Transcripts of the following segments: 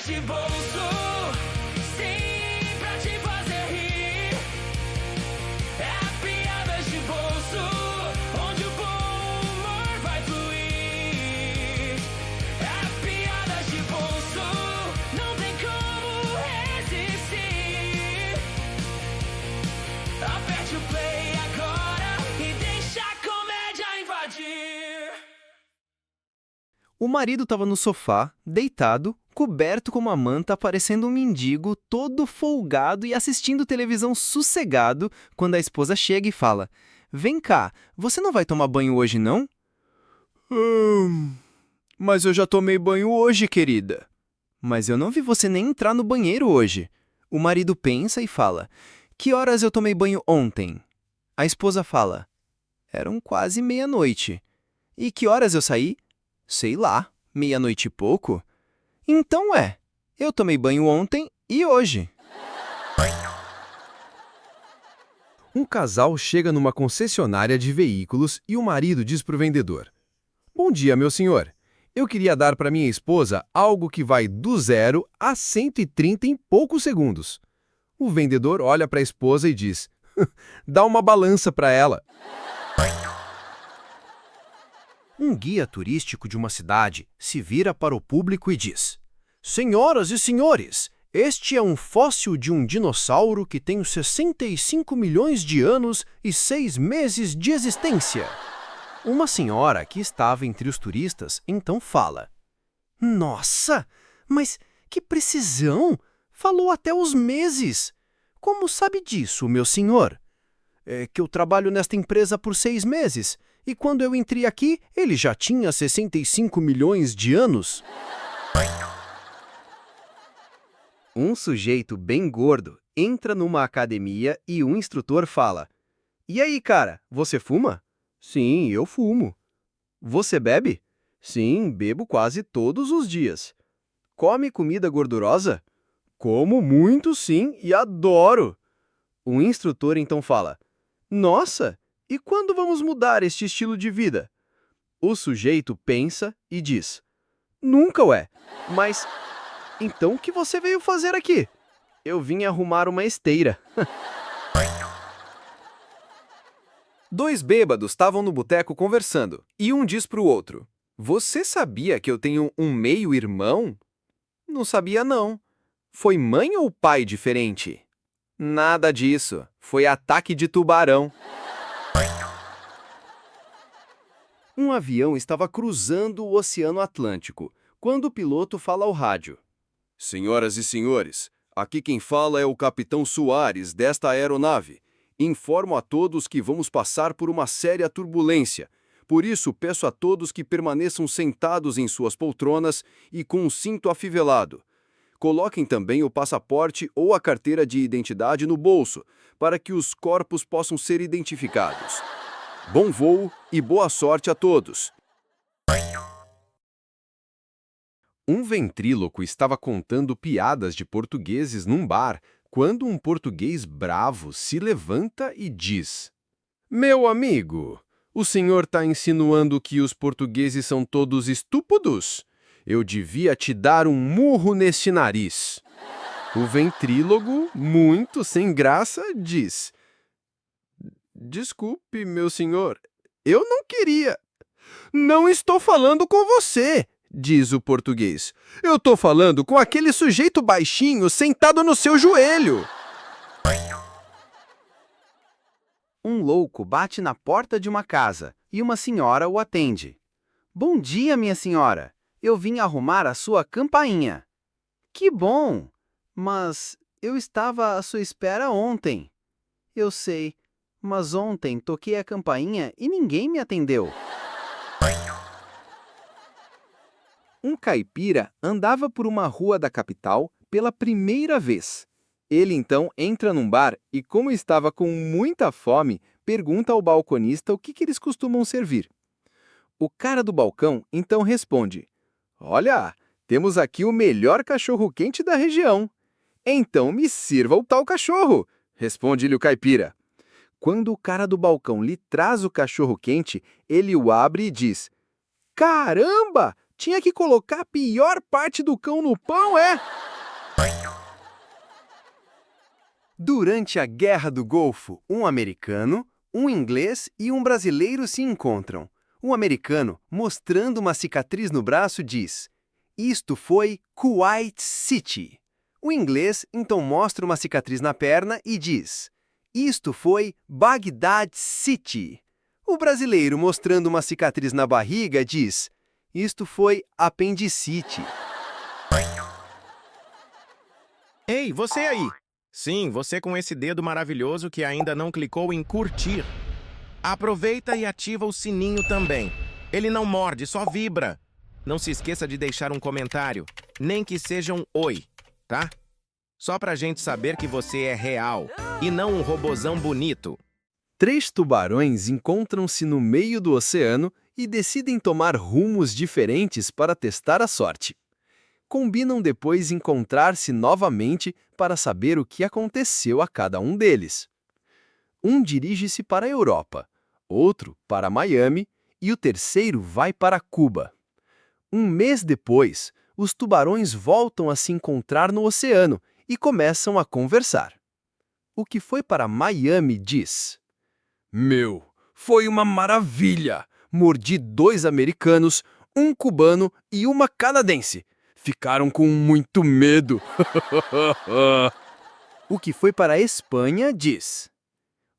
de bolso, sim, pra te fazer rir. É piadas de bolso, onde o bom humor vai fluir. É piadas de bolso, não tem como resistir. Aperte o play agora e deixa a comédia invadir. O marido estava no sofá, deitado, coberto com uma manta, parecendo um mendigo, todo folgado e assistindo televisão sossegado, quando a esposa chega e fala: "Vem cá, você não vai tomar banho hoje, não?" Mas eu já tomei banho hoje, querida." "Mas eu não vi você nem entrar no banheiro hoje." O marido pensa e fala: "Que horas eu tomei banho ontem?" A esposa fala: "Eram quase meia-noite." "E que horas eu saí?" "Sei lá, meia-noite e pouco." "Então eu tomei banho ontem e hoje." Um casal chega numa concessionária de veículos e o marido diz para o vendedor: "Bom dia, meu senhor. Eu queria dar para minha esposa algo que vai do 0 a 130 em poucos segundos." O vendedor olha para a esposa e diz: "Dá uma balança para ela." Um guia turístico de uma cidade se vira para o público e diz: "Senhoras e senhores, este é um fóssil de um dinossauro que tem 65 milhões de anos e 6 meses de existência." Uma senhora que estava entre os turistas então fala: "Nossa, mas que precisão! Falou até os meses. Como sabe disso, meu senhor?" "É que eu trabalho nesta empresa por 6 meses. E quando eu entrei aqui, ele já tinha 65 milhões de anos." Um sujeito bem gordo entra numa academia e o instrutor fala: "E aí, cara, você fuma?" "Sim, eu fumo." "Você bebe?" "Sim, bebo quase todos os dias." "Come comida gordurosa?" "Como muito, sim, e adoro." O instrutor então fala: "Nossa, e quando vamos mudar este estilo de vida?" O sujeito pensa e diz: "Nunca, ué. Mas então o que você veio fazer aqui?" "Eu vim arrumar uma esteira." Dois bêbados estavam no boteco conversando, e um diz para o outro: "Você sabia que eu tenho um meio-irmão?" "Não sabia, não." "Foi mãe ou pai diferente?" "Nada disso. Foi ataque de tubarão." Um avião estava cruzando o Oceano Atlântico, quando o piloto fala ao rádio: "Senhoras e senhores, aqui quem fala é o capitão Soares desta aeronave. Informo a todos que vamos passar por uma séria turbulência. Por isso, peço a todos que permaneçam sentados em suas poltronas e com o cinto afivelado. Coloquem também o passaporte ou a carteira de identidade no bolso, para que os corpos possam ser identificados. Bom voo e boa sorte a todos." Um ventríloco estava contando piadas de portugueses num bar, quando um português bravo se levanta e diz: "Meu amigo, o senhor está insinuando que os portugueses são todos estúpidos? Eu devia te dar um murro neste nariz." O ventrílogo, muito sem graça, diz: "Desculpe, meu senhor, eu não queria." "Não estou falando com você", diz o português. "Eu estou falando com aquele sujeito baixinho sentado no seu joelho." Um louco bate na porta de uma casa e uma senhora o atende. "Bom dia, minha senhora. Eu vim arrumar a sua campainha." "Que bom! Mas eu estava à sua espera ontem." "Eu sei, mas ontem toquei a campainha e ninguém me atendeu." Um caipira andava por uma rua da capital pela primeira vez. Ele então entra num bar e, como estava com muita fome, pergunta ao balconista o que eles costumam servir. O cara do balcão então responde: "Olha, temos aqui o melhor cachorro-quente da região." "Então me sirva o tal cachorro", responde-lhe o caipira. Quando o cara do balcão lhe traz o cachorro-quente, ele o abre e diz: "Caramba! Tinha que colocar a pior parte do cão no pão, é? Durante a Guerra do Golfo, um americano, um inglês e um brasileiro se encontram. O americano, mostrando uma cicatriz no braço, diz: "Isto foi Kuwait City." O inglês então mostra uma cicatriz na perna e diz: "Isto foi Baghdad City." O brasileiro, mostrando uma cicatriz na barriga, diz: "Isto foi apendicite." Ei, você aí! Sim, você com esse dedo maravilhoso que ainda não clicou em curtir. Aproveita e ativa o sininho também. Ele não morde, só vibra. Não se esqueça de deixar um comentário, nem que seja um oi, tá? Só pra gente saber que você é real e não um robozão bonito. 3 tubarões encontram-se no meio do oceano e decidem tomar rumos diferentes para testar a sorte. Combinam depois encontrar-se novamente para saber o que aconteceu a cada um deles. Um dirige-se para a Europa, outro para Miami e o terceiro vai para Cuba. Um mês depois, os tubarões voltam a se encontrar no oceano e começam a conversar. O que foi para Miami diz: "Meu, foi uma maravilha! Mordi 2 americanos, um cubano e uma canadense. Ficaram com muito medo." O que foi para a Espanha diz: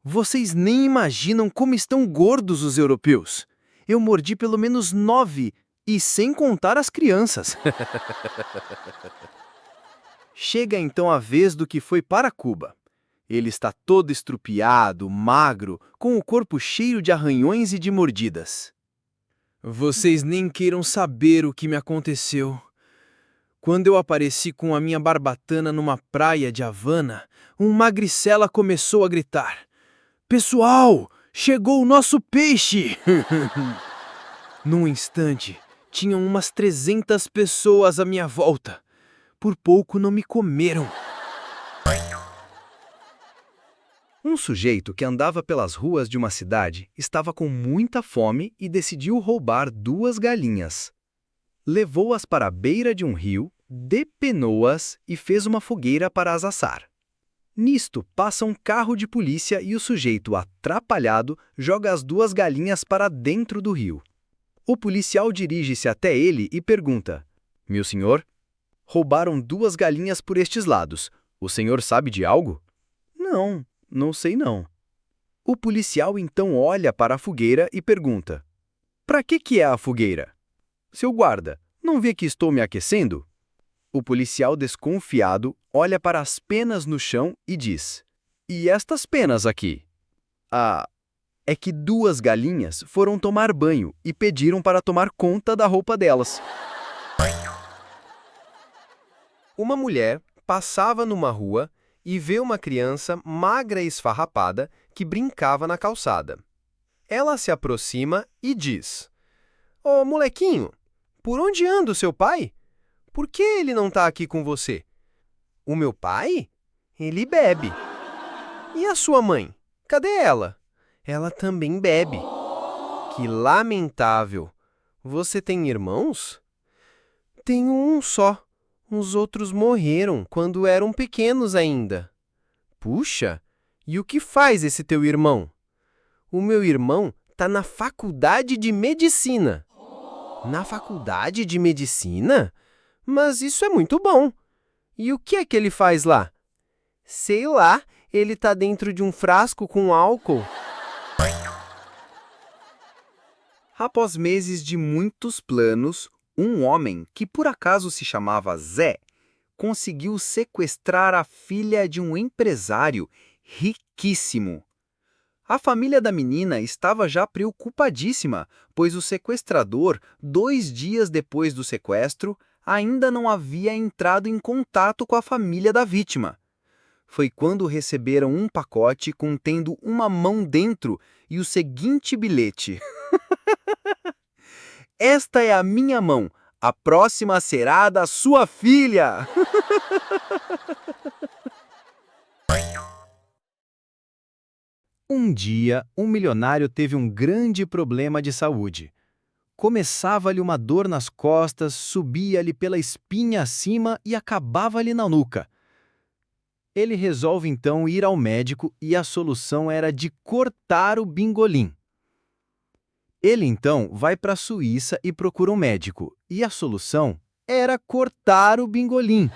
"Vocês nem imaginam como estão gordos os europeus. Eu mordi pelo menos 9, e sem contar as crianças." Chega então a vez do que foi para Cuba. Ele está todo estrupiado, magro, com o corpo cheio de arranhões e de mordidas. "Vocês nem queiram saber o que me aconteceu. Quando eu apareci com a minha barbatana numa praia de Havana, um magricela começou a gritar: 'Pessoal, chegou o nosso peixe!' Num instante, tinham umas 300 pessoas à minha volta. Por pouco não me comeram." Um sujeito que andava pelas ruas de uma cidade estava com muita fome e decidiu roubar 2 galinhas. Levou-as para a beira de um rio, depenou-as e fez uma fogueira para as assar. Nisto, passa um carro de polícia e o sujeito, atrapalhado, joga as 2 galinhas para dentro do rio. O policial dirige-se até ele e pergunta: "Meu senhor, roubaram 2 galinhas por estes lados. O senhor sabe de algo?" "Não, não sei não." O policial então olha para a fogueira e pergunta: "Para que é a fogueira?" "Seu guarda, não vê que estou me aquecendo?" O policial, desconfiado, olha para as penas no chão e diz: "E estas penas aqui?" "Ah, é que 2 galinhas foram tomar banho e pediram para tomar conta da roupa delas." Uma mulher passava numa rua e vê uma criança magra e esfarrapada que brincava na calçada. Ela se aproxima e diz: "Ô, molequinho, por onde anda o seu pai? Por que ele não está aqui com você?" "O meu pai? Ele bebe." "E a sua mãe? Cadê ela?" "Ela também bebe." "Que lamentável. Você tem irmãos?" "Tenho um só. Os outros morreram quando eram pequenos ainda." "Puxa, e o que faz esse teu irmão?" "O meu irmão está na faculdade de medicina." "Na faculdade de medicina? Mas isso é muito bom. E o que é que ele faz lá?" "Sei lá, ele está dentro de um frasco com álcool." Após meses de muitos planos, um homem, que por acaso se chamava Zé, conseguiu sequestrar a filha de um empresário riquíssimo. A família da menina estava já preocupadíssima, pois o sequestrador, 2 dias depois do sequestro, ainda não havia entrado em contato com a família da vítima. Foi quando receberam um pacote contendo uma mão dentro e o seguinte bilhete: "Esta é a minha mão. A próxima será da sua filha." Um dia, um milionário teve um grande problema de saúde. Começava-lhe uma dor nas costas, subia-lhe pela espinha acima e acabava-lhe na nuca. Ele resolve então ir ao médico e a solução era de cortar o bingolim. Ele então vai para a Suíça e procura um médico, e a solução era cortar o bingolim.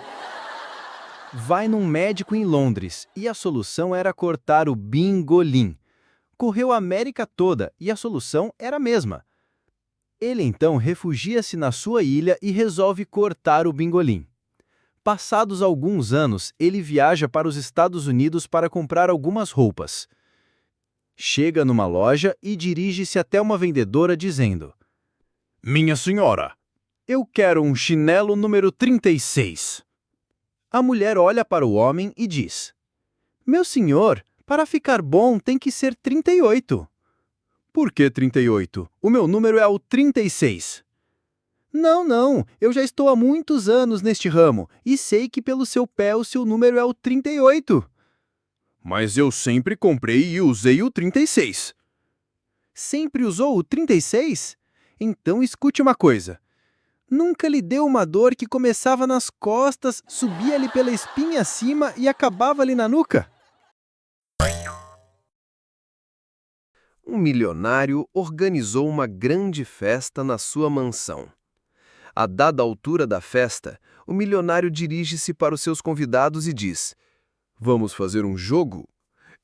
Vai num médico em Londres, e a solução era cortar o bingolim. Correu a América toda, e a solução era a mesma. Ele então refugia-se na sua ilha e resolve cortar o bingolim. Passados alguns anos, ele viaja para os Estados Unidos para comprar algumas roupas. Chega numa loja e dirige-se até uma vendedora dizendo: "Minha senhora, eu quero um chinelo número 36. A mulher olha para o homem e diz: "Meu senhor, para ficar bom tem que ser 38. "Por que 38? O meu número é o 36. Não, eu já estou há muitos anos neste ramo e sei que pelo seu pé o seu número é o 38. "Mas eu sempre comprei e usei o 36. "Sempre usou o 36? Então escute uma coisa. Nunca lhe deu uma dor que começava nas costas, subia-lhe pela espinha acima e acabava-lhe na nuca?" Um milionário organizou uma grande festa na sua mansão. A dada altura da festa, o milionário dirige-se para os seus convidados e diz: "Vamos fazer um jogo?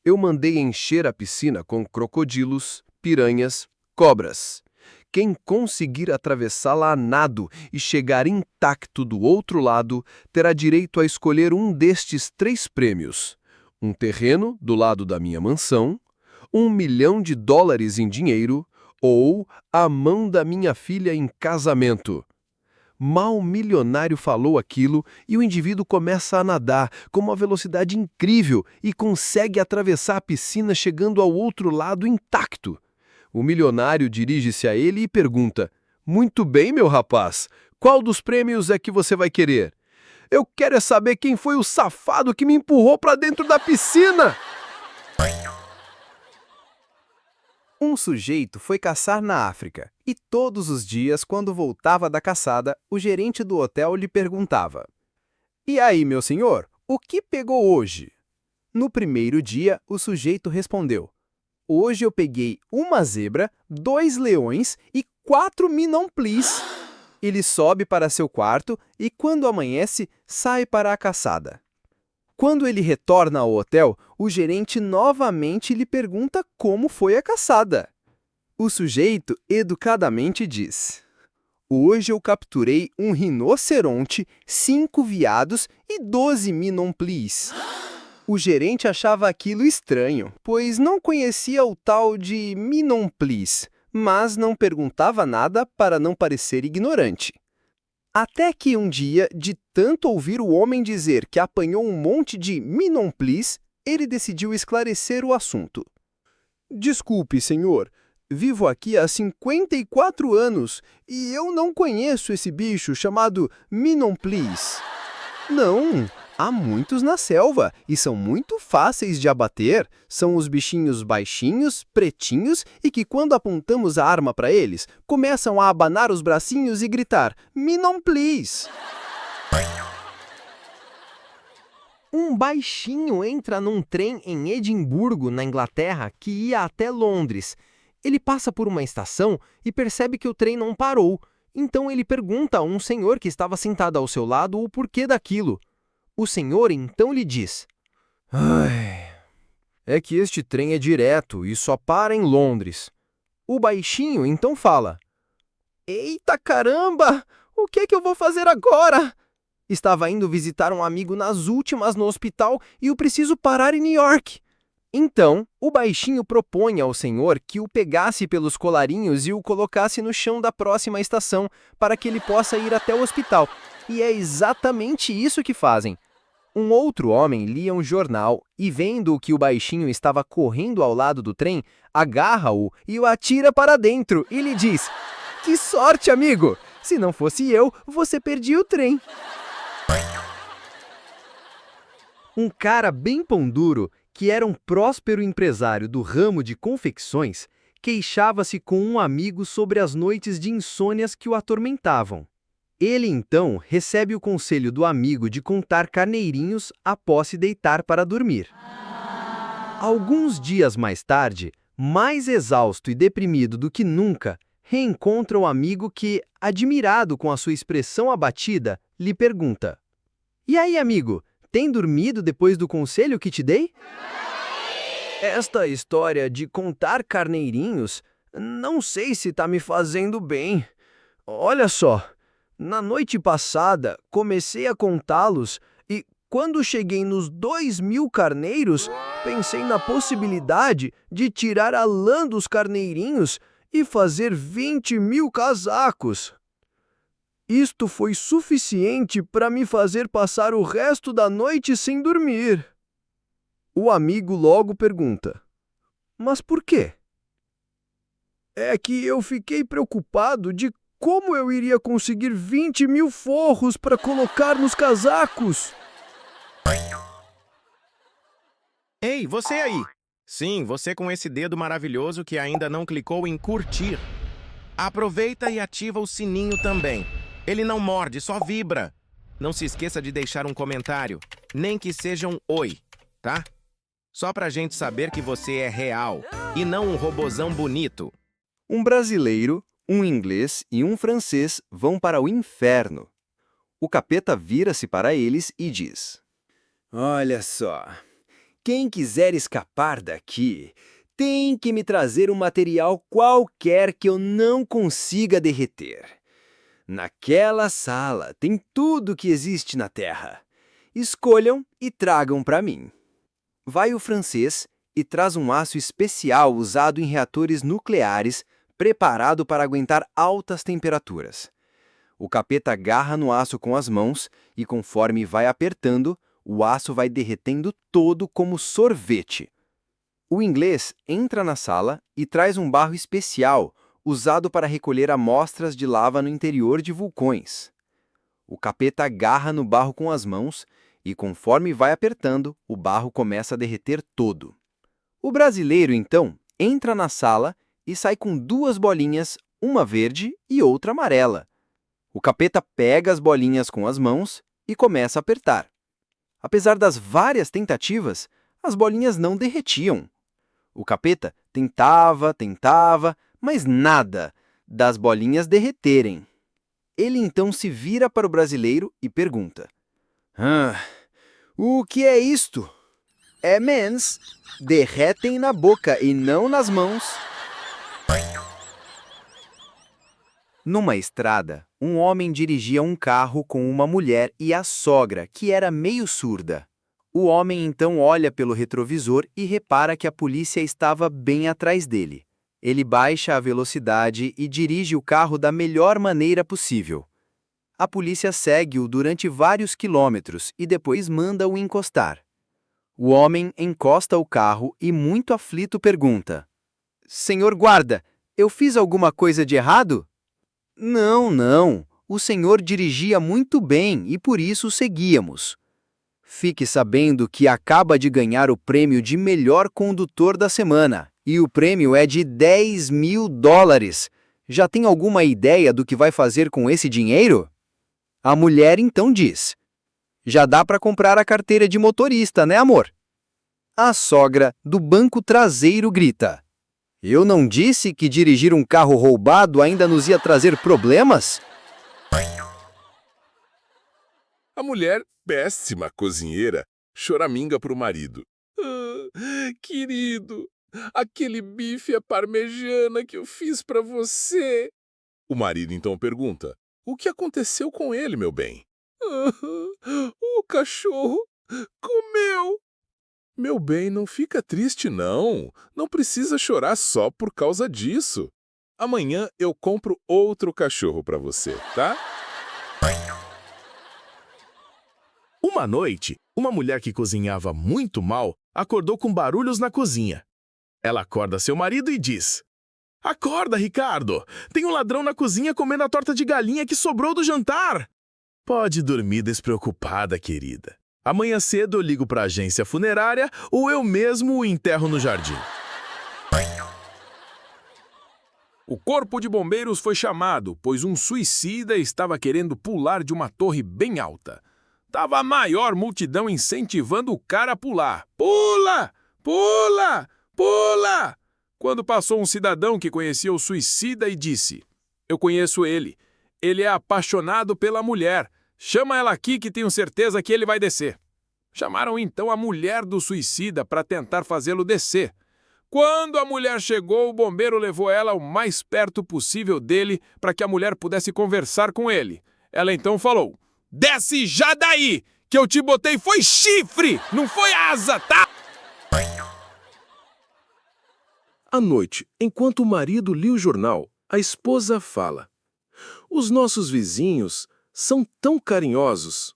Eu mandei encher a piscina com crocodilos, piranhas, cobras. Quem conseguir atravessá-la a nado e chegar intacto do outro lado, terá direito a escolher um destes 3 prêmios: um terreno do lado da minha mansão, $1 milhão em dinheiro ou a mão da minha filha em casamento." Mal o milionário falou aquilo e o indivíduo começa a nadar com uma velocidade incrível e consegue atravessar a piscina chegando ao outro lado intacto. O milionário dirige-se a ele e pergunta: "Muito bem, meu rapaz, qual dos prêmios é que você vai querer?" "Eu quero é saber quem foi o safado que me empurrou para dentro da piscina!" Um sujeito foi caçar na África, e todos os dias, quando voltava da caçada, o gerente do hotel lhe perguntava: "E aí, meu senhor, o que pegou hoje?" No primeiro dia, o sujeito respondeu: "Hoje eu peguei uma zebra, 2 leões e 4 minomplis." Ele sobe para seu quarto e, quando amanhece, sai para a caçada. Quando ele retorna ao hotel, o gerente novamente lhe pergunta como foi a caçada. O sujeito educadamente diz: "Hoje eu capturei um rinoceronte, 5 veados e 12 minomplis." O gerente achava aquilo estranho, pois não conhecia o tal de minomplis, mas não perguntava nada para não parecer ignorante. Até que um dia, de tanto ouvir o homem dizer que apanhou um monte de minomplis, ele decidiu esclarecer o assunto. "Desculpe, senhor, vivo aqui há 54 anos e eu não conheço esse bicho chamado minomplis." "Não, há muitos na selva e são muito fáceis de abater. São os bichinhos baixinhos, pretinhos e que, quando apontamos a arma para eles, começam a abanar os bracinhos e gritar: 'Minomplis!'" Um baixinho entra num trem em Edimburgo, na Inglaterra, que ia até Londres. Ele passa por uma estação e percebe que o trem não parou. Então ele pergunta a um senhor que estava sentado ao seu lado o porquê daquilo. O senhor então lhe diz: "Ai, é que este trem é direto e só para em Londres." O baixinho então fala: "Eita caramba! O que é que eu vou fazer agora? Estava indo visitar um amigo nas últimas no hospital e eu preciso parar em New York." Então, o baixinho propõe ao senhor que o pegasse pelos colarinhos e o colocasse no chão da próxima estação para que ele possa ir até o hospital. E é exatamente isso que fazem. Um outro homem lia um jornal e, vendo que o baixinho estava correndo ao lado do trem, agarra-o e o atira para dentro e lhe diz: "Que sorte, amigo! Se não fosse eu, você perdia o trem." Um cara bem pão duro, que era um próspero empresário do ramo de confecções, queixava-se com um amigo sobre as noites de insônias que o atormentavam. Ele então recebe o conselho do amigo de contar carneirinhos após se deitar para dormir. Alguns dias mais tarde, mais exausto e deprimido do que nunca, reencontra o amigo que, admirado com a sua expressão abatida, lhe pergunta: "E aí, amigo, tem dormido depois do conselho que te dei?" "Esta história de contar carneirinhos, não sei se está me fazendo bem. Olha só, na noite passada comecei a contá-los e, quando cheguei nos 2.000 carneiros, pensei na possibilidade de tirar a lã dos carneirinhos e fazer 20.000 casacos. Isto foi suficiente para me fazer passar o resto da noite sem dormir." O amigo logo pergunta: "Mas por quê?" "É que eu fiquei preocupado de como eu iria conseguir 20.000 forros para colocar nos casacos." Ei, você aí! Sim, você com esse dedo maravilhoso que ainda não clicou em curtir. Aproveita e ativa o sininho também. Ele não morde, só vibra. Não se esqueça de deixar um comentário, nem que seja um oi, tá? Só pra gente saber que você é real e não um robozão bonito. Um brasileiro, um inglês e um francês vão para o inferno. O capeta vira-se para eles e diz: "Olha só, quem quiser escapar daqui tem que me trazer um material qualquer que eu não consiga derreter. Naquela sala tem tudo que existe na Terra. Escolham e tragam para mim." Vai o francês e traz um aço especial usado em reatores nucleares, preparado para aguentar altas temperaturas. O capeta agarra no aço com as mãos e, conforme vai apertando, o aço vai derretendo todo como sorvete. O inglês entra na sala e traz um barro especial, usado para recolher amostras de lava no interior de vulcões. O capeta agarra no barro com as mãos e, conforme vai apertando, o barro começa a derreter todo. O brasileiro, então, entra na sala e sai com 2 bolinhas, uma verde e outra amarela. O capeta pega as bolinhas com as mãos e começa a apertar. Apesar das várias tentativas, as bolinhas não derretiam. O capeta tentava, mas nada das bolinhas derreterem. Ele então se vira para o brasileiro e pergunta: "O que é isto?" "Mens, derretem na boca e não nas mãos." Numa estrada, um homem dirigia um carro com uma mulher e a sogra, que era meio surda. O homem então olha pelo retrovisor e repara que a polícia estava bem atrás dele. Ele baixa a velocidade e dirige o carro da melhor maneira possível. A polícia segue-o durante vários quilômetros e depois manda-o encostar. O homem encosta o carro e, muito aflito, pergunta: "Senhor guarda, eu fiz alguma coisa de errado?" Não. O senhor dirigia muito bem e por isso o seguíamos." "Fique sabendo que acaba de ganhar o prêmio de melhor condutor da semana. E o prêmio é de $10.000. Já tem alguma ideia do que vai fazer com esse dinheiro?" A mulher então diz: "Já dá para comprar a carteira de motorista, né, amor?" A sogra do banco traseiro grita: "Eu não disse que dirigir um carro roubado ainda nos ia trazer problemas?" A mulher, péssima cozinheira, choraminga para o marido. Querido, aquele bife à parmegiana que eu fiz para você." O marido então pergunta: "O que aconteceu com ele, meu bem?" "O cachorro comeu." "Meu bem, não fica triste não. Não precisa chorar só por causa disso. Amanhã eu compro outro cachorro para você, tá?" Uma noite, uma mulher que cozinhava muito mal acordou com barulhos na cozinha. Ela acorda seu marido e diz: "Acorda, Ricardo! Tem um ladrão na cozinha comendo a torta de galinha que sobrou do jantar." "Pode dormir despreocupada, querida. Amanhã cedo eu ligo para a agência funerária ou eu mesmo o enterro no jardim." O corpo de bombeiros foi chamado, pois um suicida estava querendo pular de uma torre bem alta. Tava a maior multidão incentivando o cara a pular. Pula! Pula! Pula! Quando passou um cidadão que conhecia o suicida e disse: Eu conheço ele. Ele é apaixonado pela mulher. Chama ela aqui que tenho certeza que ele vai descer. Chamaram então a mulher do suicida para tentar fazê-lo descer. Quando a mulher chegou, o bombeiro levou ela o mais perto possível dele para que a mulher pudesse conversar com ele. Ela então falou: Desce já daí, que eu te botei foi chifre, não foi asa, tá? À noite, enquanto o marido lia o jornal, a esposa fala: Os nossos vizinhos são tão carinhosos.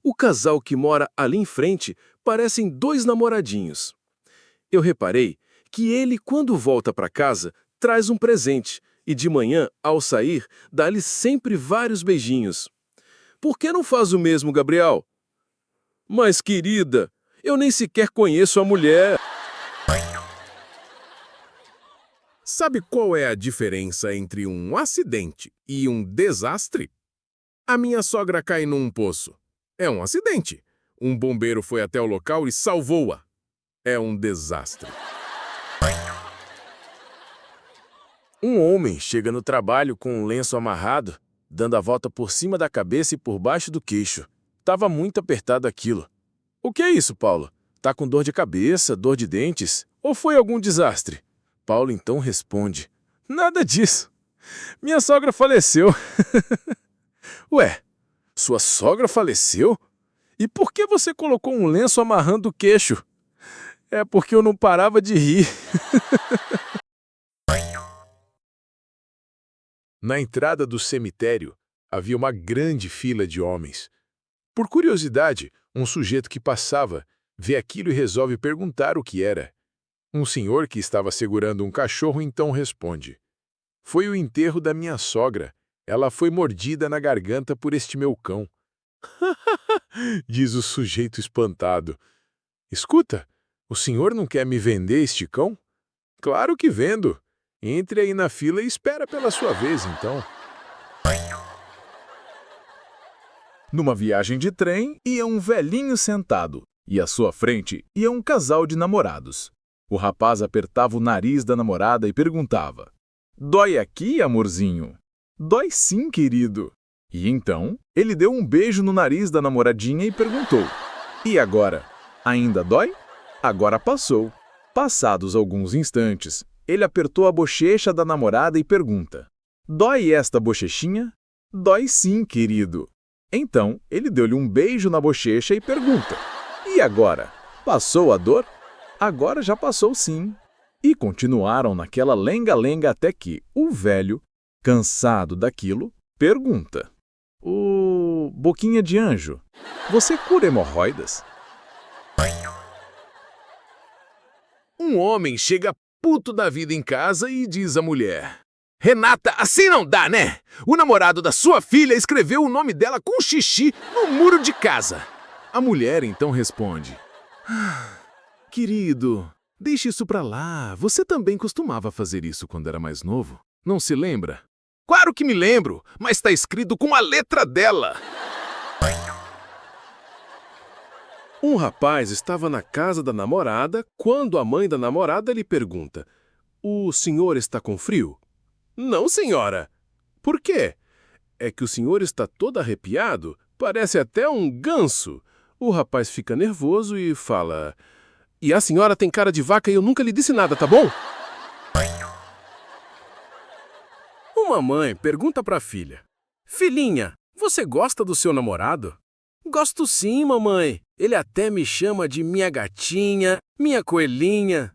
O casal que mora ali em frente parecem dois namoradinhos. Eu reparei que ele, quando volta para casa, traz um presente e de manhã, ao sair, dá-lhe sempre vários beijinhos. Por que não faz o mesmo, Gabriel? Mas, querida, eu nem sequer conheço a mulher. Sabe qual é a diferença entre um acidente e um desastre? A minha sogra cai num poço. É um acidente. Um bombeiro foi até o local e salvou-a. É um desastre. Um homem chega no trabalho com um lenço amarrado, dando a volta por cima da cabeça e por baixo do queixo. Tava muito apertado aquilo. O que é isso, Paulo? Tá com dor de cabeça, dor de dentes? Ou foi algum desastre? Paulo então responde: Nada disso. Minha sogra faleceu. Ué, sua sogra faleceu? E por que você colocou um lenço amarrando o queixo? É porque eu não parava de rir. Na entrada do cemitério, havia uma grande fila de homens. Por curiosidade, um sujeito que passava vê aquilo e resolve perguntar o que era. Um senhor que estava segurando um cachorro então responde: Foi o enterro da minha sogra. Ela foi mordida na garganta por este meu cão. Diz o sujeito espantado. Escuta, o senhor não quer me vender este cão? Claro que vendo. Entre aí na fila e espera pela sua vez, então. Numa viagem de trem, ia um velhinho sentado, e à sua frente ia um casal de namorados. O rapaz apertava o nariz da namorada e perguntava: Dói aqui, amorzinho? Dói sim, querido. E então, ele deu um beijo no nariz da namoradinha e perguntou: E agora? Ainda dói? Agora passou. Passados alguns instantes, ele apertou a bochecha da namorada e pergunta: Dói esta bochechinha? Dói sim, querido. Então, ele deu-lhe um beijo na bochecha e pergunta: E agora? Passou a dor? Agora já passou sim. E continuaram naquela lenga-lenga até que o velho, cansado daquilo, pergunta: Ô, boquinha de anjo, você cura hemorroidas? Um homem chega puto da vida em casa e diz à mulher: Renata, assim não dá, né? O namorado da sua filha escreveu o nome dela com xixi no muro de casa. A mulher então responde: Querido, deixe isso pra lá. Você também costumava fazer isso quando era mais novo. Não se lembra? Claro que me lembro, mas está escrito com a letra dela. Um rapaz estava na casa da namorada quando a mãe da namorada lhe pergunta: O senhor está com frio? Não, senhora. Por quê? É que o senhor está todo arrepiado, parece até um ganso. O rapaz fica nervoso e fala: E a senhora tem cara de vaca e eu nunca lhe disse nada, tá bom? Uma mãe pergunta para a filha: Filhinha, você gosta do seu namorado? Gosto sim, mamãe. Ele até me chama de minha gatinha, minha coelhinha.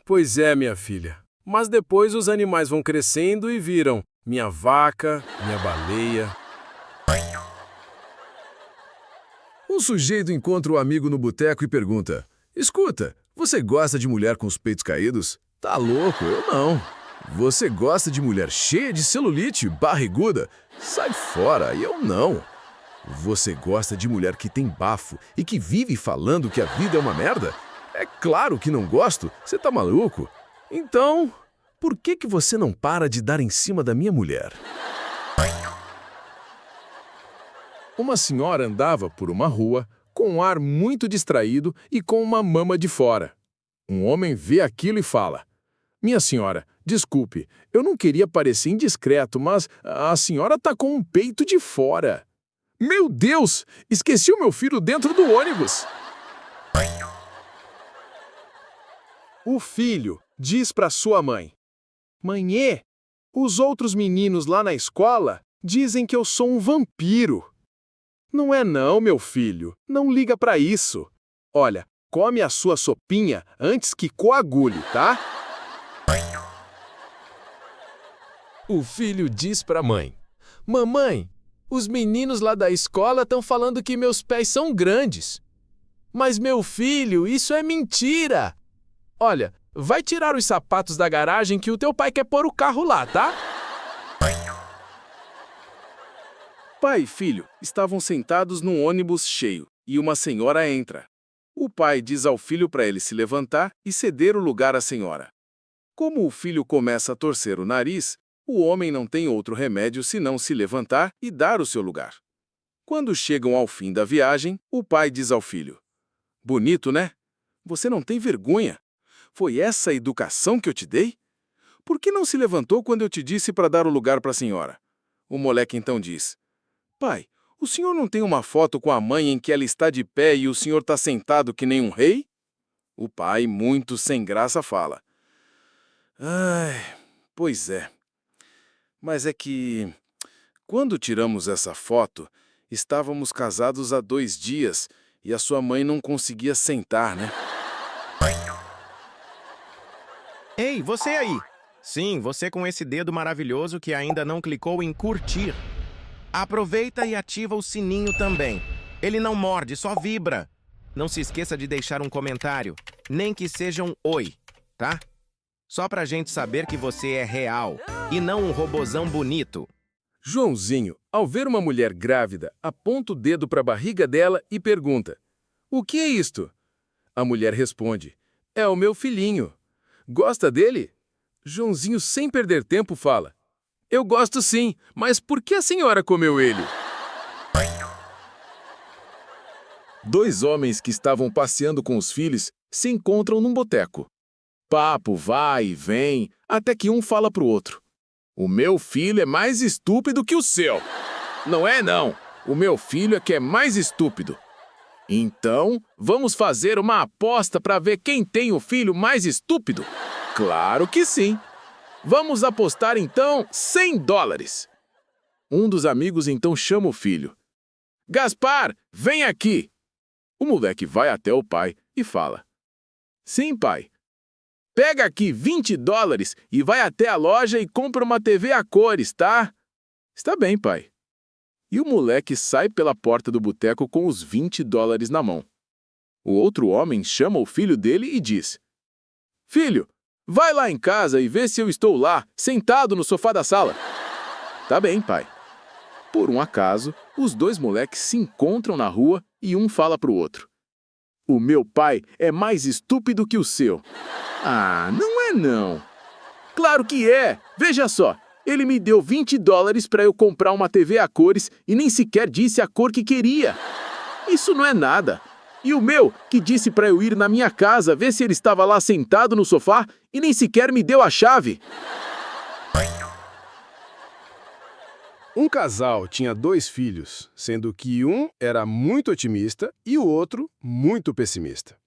Pois é, minha filha. Mas depois os animais vão crescendo e viram minha vaca, minha baleia. Um sujeito encontra um amigo no boteco e pergunta: Escuta, você gosta de mulher com os peitos caídos? Tá louco, eu não. Você gosta de mulher cheia de celulite, barriguda? Sai fora, eu não. Você gosta de mulher que tem bafo e que vive falando que a vida é uma merda? É claro que não gosto, você tá maluco? Então, por que você não para de dar em cima da minha mulher? Uma senhora andava por uma rua com um ar muito distraído e com uma mama de fora. Um homem vê aquilo e fala: Minha senhora, desculpe, eu não queria parecer indiscreto, mas a senhora tá com um peito de fora. Meu Deus, esqueci o meu filho dentro do ônibus. O filho diz para sua mãe: Mãe, os outros meninos lá na escola dizem que eu sou um vampiro. Não é não, meu filho, não liga para isso. Olha, come a sua sopinha antes que coagule, tá? O filho diz para a mãe: Mamãe, os meninos lá da escola estão falando que meus pés são grandes. Mas, meu filho, isso é mentira. Olha, vai tirar os sapatos da garagem que o teu pai quer pôr o carro lá, tá? Pai e filho estavam sentados num ônibus cheio e uma senhora entra. O pai diz ao filho para ele se levantar e ceder o lugar à senhora. Como o filho começa a torcer o nariz, o homem não tem outro remédio senão se levantar e dar o seu lugar. Quando chegam ao fim da viagem, o pai diz ao filho: Bonito, né? Você não tem vergonha. Foi essa a educação que eu te dei? Por que não se levantou quando eu te disse para dar o lugar para a senhora? O moleque então diz: Pai, o senhor não tem uma foto com a mãe em que ela está de pé e o senhor está sentado que nem um rei? O pai, muito sem graça, fala: Ai, pois é. Mas é que, quando tiramos essa foto, estávamos casados há 2 dias e a sua mãe não conseguia sentar, né? Ei, você aí! Sim, você com esse dedo maravilhoso que ainda não clicou em curtir. Aproveita e ativa o sininho também. Ele não morde, só vibra. Não se esqueça de deixar um comentário, nem que seja um oi, tá? Só pra gente saber que você é real e não um robozão bonito. Joãozinho, ao ver uma mulher grávida, aponta o dedo para a barriga dela e pergunta: O que é isto? A mulher responde: É o meu filhinho. Gosta dele? Joãozinho, sem perder tempo, fala: Eu gosto sim, mas por que a senhora comeu ele? 2 homens que estavam passeando com os filhos se encontram num boteco. Papo vai e vem, até que um fala pro outro: O meu filho é mais estúpido que o seu. Não é, não. O meu filho é que é mais estúpido. Então, vamos fazer uma aposta para ver quem tem o filho mais estúpido? Claro que sim. Vamos apostar então $100. Um dos amigos então chama o filho. Gaspar, vem aqui. O moleque vai até o pai e fala: Sim, pai. Pega aqui $20 e vai até a loja e compra uma TV a cores, tá? Está bem, pai. E o moleque sai pela porta do boteco com os $20 na mão. O outro homem chama o filho dele e diz: Filho, vai lá em casa e vê se eu estou lá, sentado no sofá da sala. Tá bem, pai. Por um acaso, os 2 moleques se encontram na rua e um fala pro outro: O meu pai é mais estúpido que o seu. Ah, não é não. Claro que é. Veja só, ele me deu $20 para eu comprar uma TV a cores e nem sequer disse a cor que queria. Isso não é nada. E o meu, que disse para eu ir na minha casa ver se ele estava lá sentado no sofá e nem sequer me deu a chave. Um casal tinha 2 filhos, sendo que um era muito otimista e o outro muito pessimista.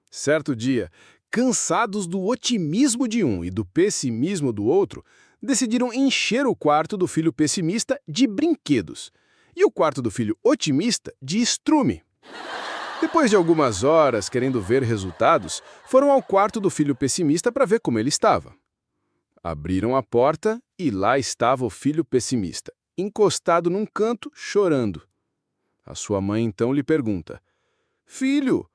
Certo dia, cansados do otimismo de um e do pessimismo do outro, decidiram encher o quarto do filho pessimista de brinquedos e o quarto do filho otimista de estrume. Depois de algumas horas querendo ver resultados, foram ao quarto do filho pessimista para ver como ele estava. Abriram a porta e lá estava o filho pessimista, encostado num canto, chorando. A sua mãe então lhe pergunta: Filho,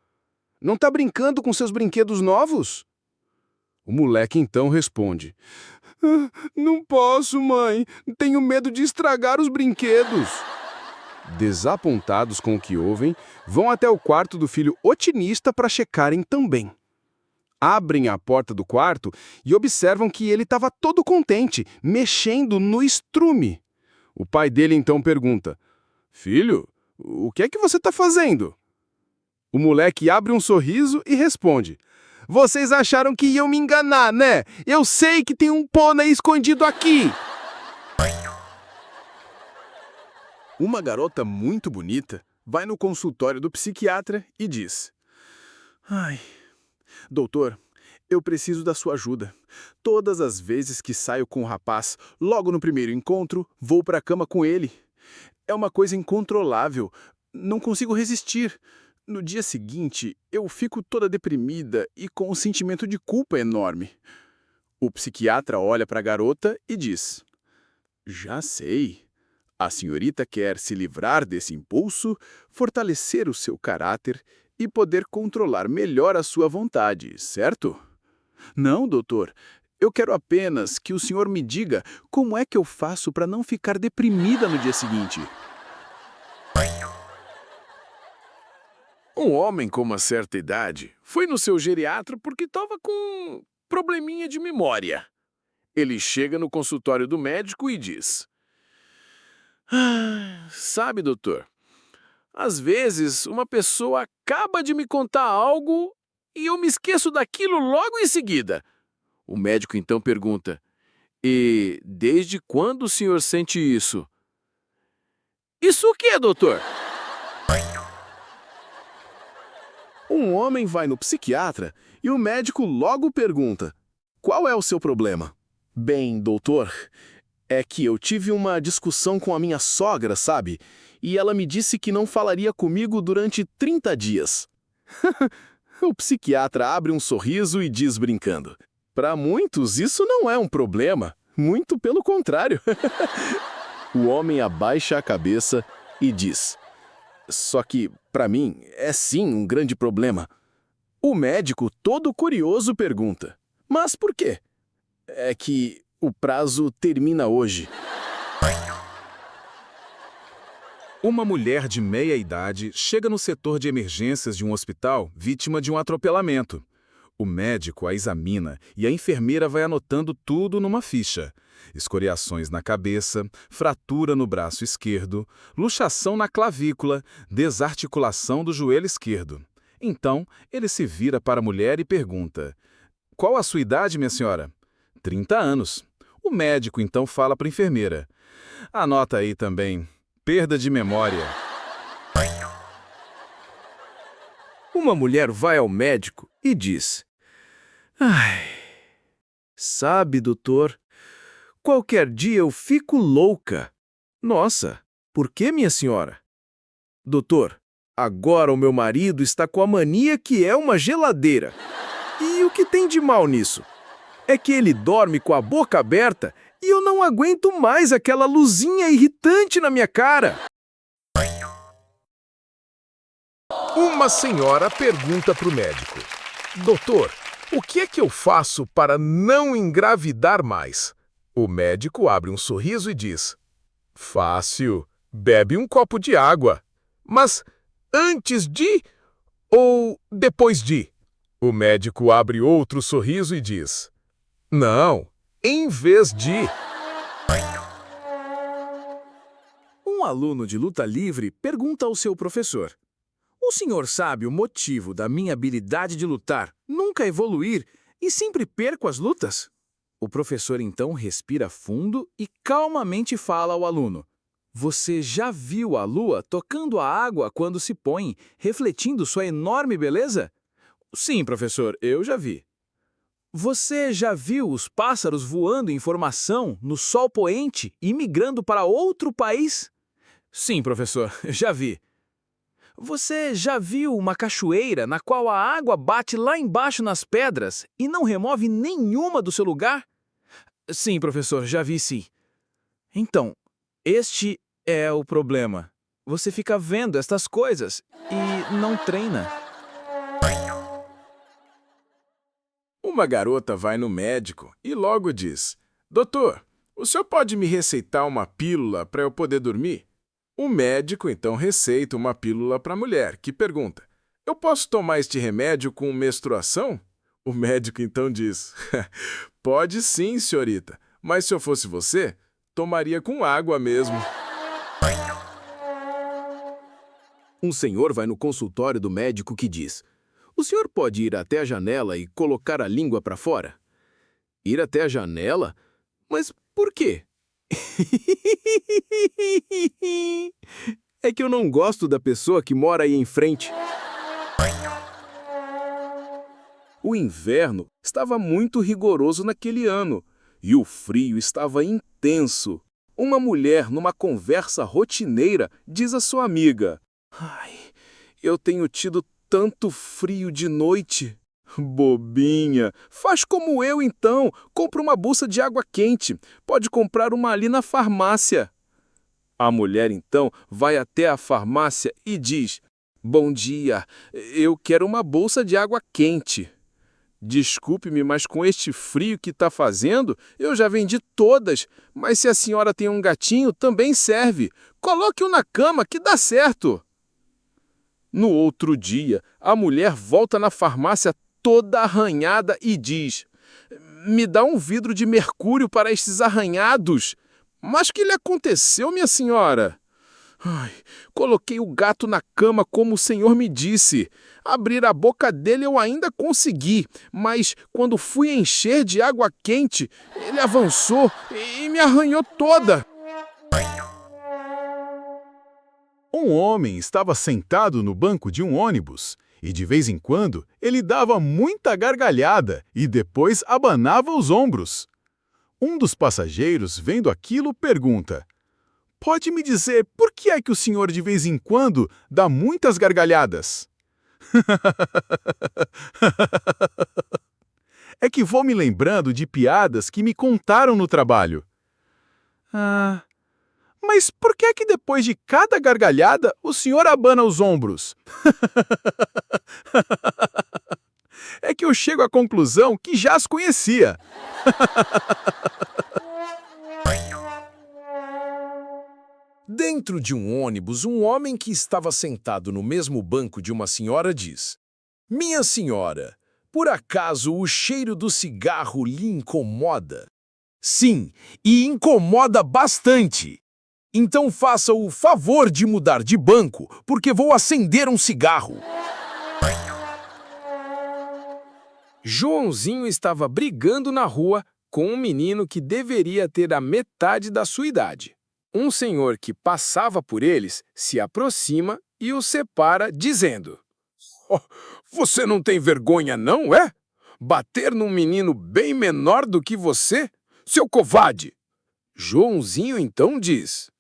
não está brincando com seus brinquedos novos? O moleque então responde: Não posso, mãe. Tenho medo de estragar os brinquedos. Desapontados com o que ouvem, vão até o quarto do filho otimista para checarem também. abrem a porta do quarto e observam que ele estava todo contente, mexendo no estrume. O pai dele então pergunta: Filho, o que é que você está fazendo? O moleque abre um sorriso e responde: Vocês acharam que iam me enganar, né? Eu sei que tem um pônei escondido aqui. Uma garota muito bonita vai no consultório do psiquiatra e diz: Ai, doutor, eu preciso da sua ajuda. Todas as vezes que saio com o rapaz, logo no primeiro encontro, vou para a cama com ele. É uma coisa incontrolável. Não consigo resistir. No dia seguinte, eu fico toda deprimida e com um sentimento de culpa enorme. O psiquiatra olha para a garota e diz: Já sei. A senhorita quer se livrar desse impulso, fortalecer o seu caráter e poder controlar melhor a sua vontade, certo? Não, doutor. Eu quero apenas que o senhor me diga como é que eu faço para não ficar deprimida no dia seguinte. Um homem com uma certa idade foi no seu geriatra porque estava com um probleminha de memória. Ele chega no consultório do médico e diz: Sabe, doutor, às vezes uma pessoa acaba de me contar algo e eu me esqueço daquilo logo em seguida. O médico então pergunta: E desde quando o senhor sente isso? Isso o quê, doutor? Um homem vai no psiquiatra e o médico logo pergunta: Qual é o seu problema? Bem, doutor, é que eu tive uma discussão com a minha sogra, sabe? E ela me disse que não falaria comigo durante 30 dias. O psiquiatra abre um sorriso e diz brincando: Para muitos isso não é um problema, muito pelo contrário. O homem abaixa a cabeça e diz: Só que, para mim, é sim um grande problema. O médico, todo curioso, pergunta: Mas por quê? É que o prazo termina hoje. Uma mulher de meia idade chega no setor de emergências de um hospital vítima de um atropelamento. O médico a examina e a enfermeira vai anotando tudo numa ficha: escoriações na cabeça, fratura no braço esquerdo, luxação na clavícula, desarticulação do joelho esquerdo. Então, ele se vira para a mulher e pergunta: Qual a sua idade, minha senhora? 30 anos. O médico então fala para a enfermeira: Anota aí também, perda de memória. Uma mulher vai ao médico e diz: Ai, sabe, doutor, qualquer dia eu fico louca. Nossa, por que, minha senhora? Doutor, agora o meu marido está com a mania que é uma geladeira. E o que tem de mal nisso? É que ele dorme com a boca aberta e eu não aguento mais aquela luzinha irritante na minha cara. Uma senhora pergunta para o médico: Doutor, o que é que eu faço para não engravidar mais? O médico abre um sorriso e diz: Fácil, bebe um copo de água. Mas antes de ou depois de? O médico abre outro sorriso e diz: Não, em vez de. Um aluno de luta livre pergunta ao seu professor: O senhor sabe o motivo da minha habilidade de lutar nunca evoluir e sempre perco as lutas? O professor então respira fundo e calmamente fala ao aluno: Você já viu a lua tocando a água quando se põe, refletindo sua enorme beleza? Sim, professor, eu já vi. Você já viu os pássaros voando em formação no sol poente e migrando para outro país? Sim, professor, já vi. Você já viu uma cachoeira na qual a água bate lá embaixo nas pedras e não remove nenhuma do seu lugar? Sim, professor, já vi sim. Então, este é o problema. Você fica vendo estas coisas e não treina. Uma garota vai no médico e logo diz: Doutor, o senhor pode me receitar uma pílula para eu poder dormir? O médico então receita uma pílula para a mulher, que pergunta: Eu posso tomar este remédio com menstruação? O médico então diz: pode sim, senhorita, mas se eu fosse você, tomaria com água mesmo. Um senhor vai no consultório do médico que diz: o senhor pode ir até a janela e colocar a língua para fora? Ir até a janela? Mas por quê? É que eu não gosto da pessoa que mora aí em frente. O inverno estava muito rigoroso naquele ano e o frio estava intenso. Uma mulher, numa conversa rotineira, diz à sua amiga: ai, eu tenho tido tanto frio de noite. Bobinha, faz como eu então, compra uma bolsa de água quente. Pode comprar uma ali na farmácia. A mulher então vai até a farmácia e diz: bom dia, eu quero uma bolsa de água quente. Desculpe-me, mas com este frio que está fazendo, eu já vendi todas. Mas se a senhora tem um gatinho, também serve. Coloque-o na cama que dá certo. No outro dia, a mulher volta na farmácia toda arranhada e diz: me dá um vidro de mercúrio para estes arranhados. Mas o que lhe aconteceu, minha senhora? Ai, coloquei o gato na cama como o senhor me disse. Abrir a boca dele eu ainda consegui, mas quando fui encher de água quente, ele avançou e me arranhou toda. Um homem estava sentado no banco de um ônibus e, de vez em quando, ele dava muita gargalhada e depois abanava os ombros. Um dos passageiros, vendo aquilo, pergunta: pode me dizer por que é que o senhor de vez em quando dá muitas gargalhadas? É que vou me lembrando de piadas que me contaram no trabalho. Ah, mas por que é que depois de cada gargalhada o senhor abana os ombros? É que eu chego à conclusão que já as conhecia. Dentro de um ônibus, um homem que estava sentado no mesmo banco de uma senhora diz: minha senhora, por acaso o cheiro do cigarro lhe incomoda? Sim, e incomoda bastante. Então faça o favor de mudar de banco, porque vou acender um cigarro. Joãozinho estava brigando na rua com um menino que deveria ter a metade da sua idade. Um senhor que passava por eles se aproxima e os separa, dizendo: oh, você não tem vergonha, não, é? Bater num menino bem menor do que você? Seu covarde! Joãozinho então diz: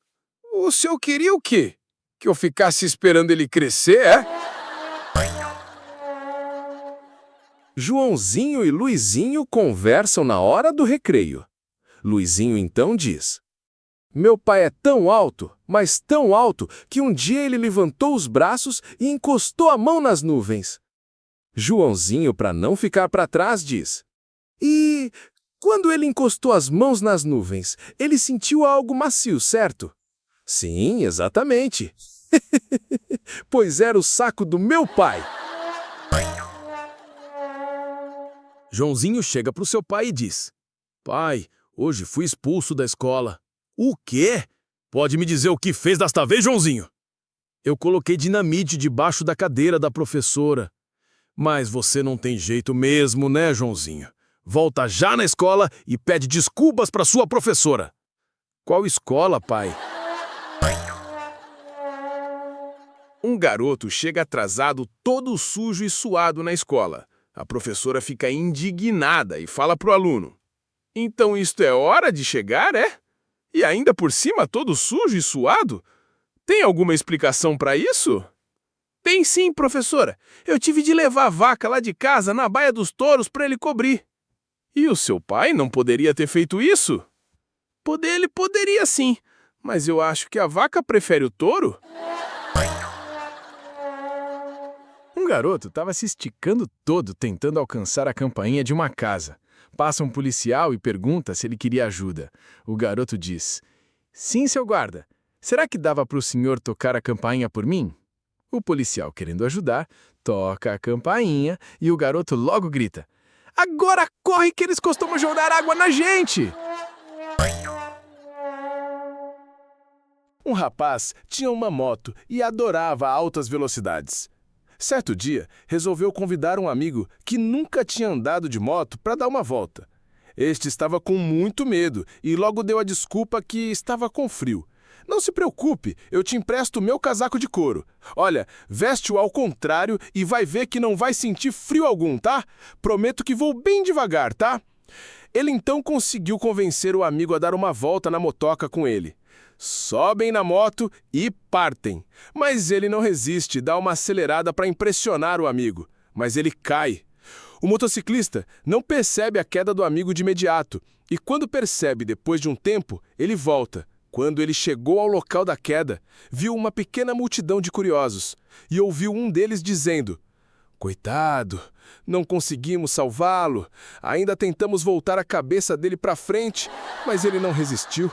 o senhor queria o quê? Que eu ficasse esperando ele crescer, é? Joãozinho e Luizinho conversam na hora do recreio. Luizinho então diz: meu pai é tão alto, mas tão alto, que um dia ele levantou os braços e encostou a mão nas nuvens. Joãozinho, para não ficar para trás, diz: e quando ele encostou as mãos nas nuvens, ele sentiu algo macio, certo? Sim, exatamente. Pois era o saco do meu pai. Joãozinho chega para o seu pai e diz: pai, hoje fui expulso da escola. O quê? Pode me dizer o que fez desta vez, Joãozinho? Eu coloquei dinamite debaixo da cadeira da professora. Mas você não tem jeito mesmo, né, Joãozinho? Volta já na escola e pede desculpas para sua professora. Qual escola, pai? Um garoto chega atrasado, todo sujo e suado na escola. A professora fica indignada e fala pro aluno: então isto é hora de chegar, é? E ainda por cima todo sujo e suado? Tem alguma explicação para isso? Tem sim, professora. Eu tive de levar a vaca lá de casa na baia dos touros para ele cobrir. E o seu pai não poderia ter feito isso? Ele poderia sim, mas eu acho que a vaca prefere o touro. Um garoto estava se esticando todo tentando alcançar a campainha de uma casa. Passa um policial e pergunta se ele queria ajuda. O garoto diz: sim, seu guarda. Será que dava para o senhor tocar a campainha por mim? O policial, querendo ajudar, toca a campainha e o garoto logo grita: Agora corre que eles costumam jogar água na gente! Um rapaz tinha uma moto e adorava altas velocidades. Certo dia, resolveu convidar um amigo que nunca tinha andado de moto para dar uma volta. Este estava com muito medo e logo deu a desculpa que estava com frio. Não se preocupe, eu te empresto meu casaco de couro. Olha, veste-o ao contrário e vai ver que não vai sentir frio algum, tá? Prometo que vou bem devagar, tá? Ele então conseguiu convencer o amigo a dar uma volta na motoca com ele. Sobem na moto e partem. Mas ele não resiste, dá uma acelerada para impressionar o amigo. Mas ele cai. O motociclista não percebe a queda do amigo de imediato. E quando percebe depois de um tempo, ele volta. Quando ele chegou ao local da queda, viu uma pequena multidão de curiosos. E ouviu um deles dizendo: "Coitado, não conseguimos salvá-lo. Ainda tentamos voltar a cabeça dele para frente, mas ele não resistiu."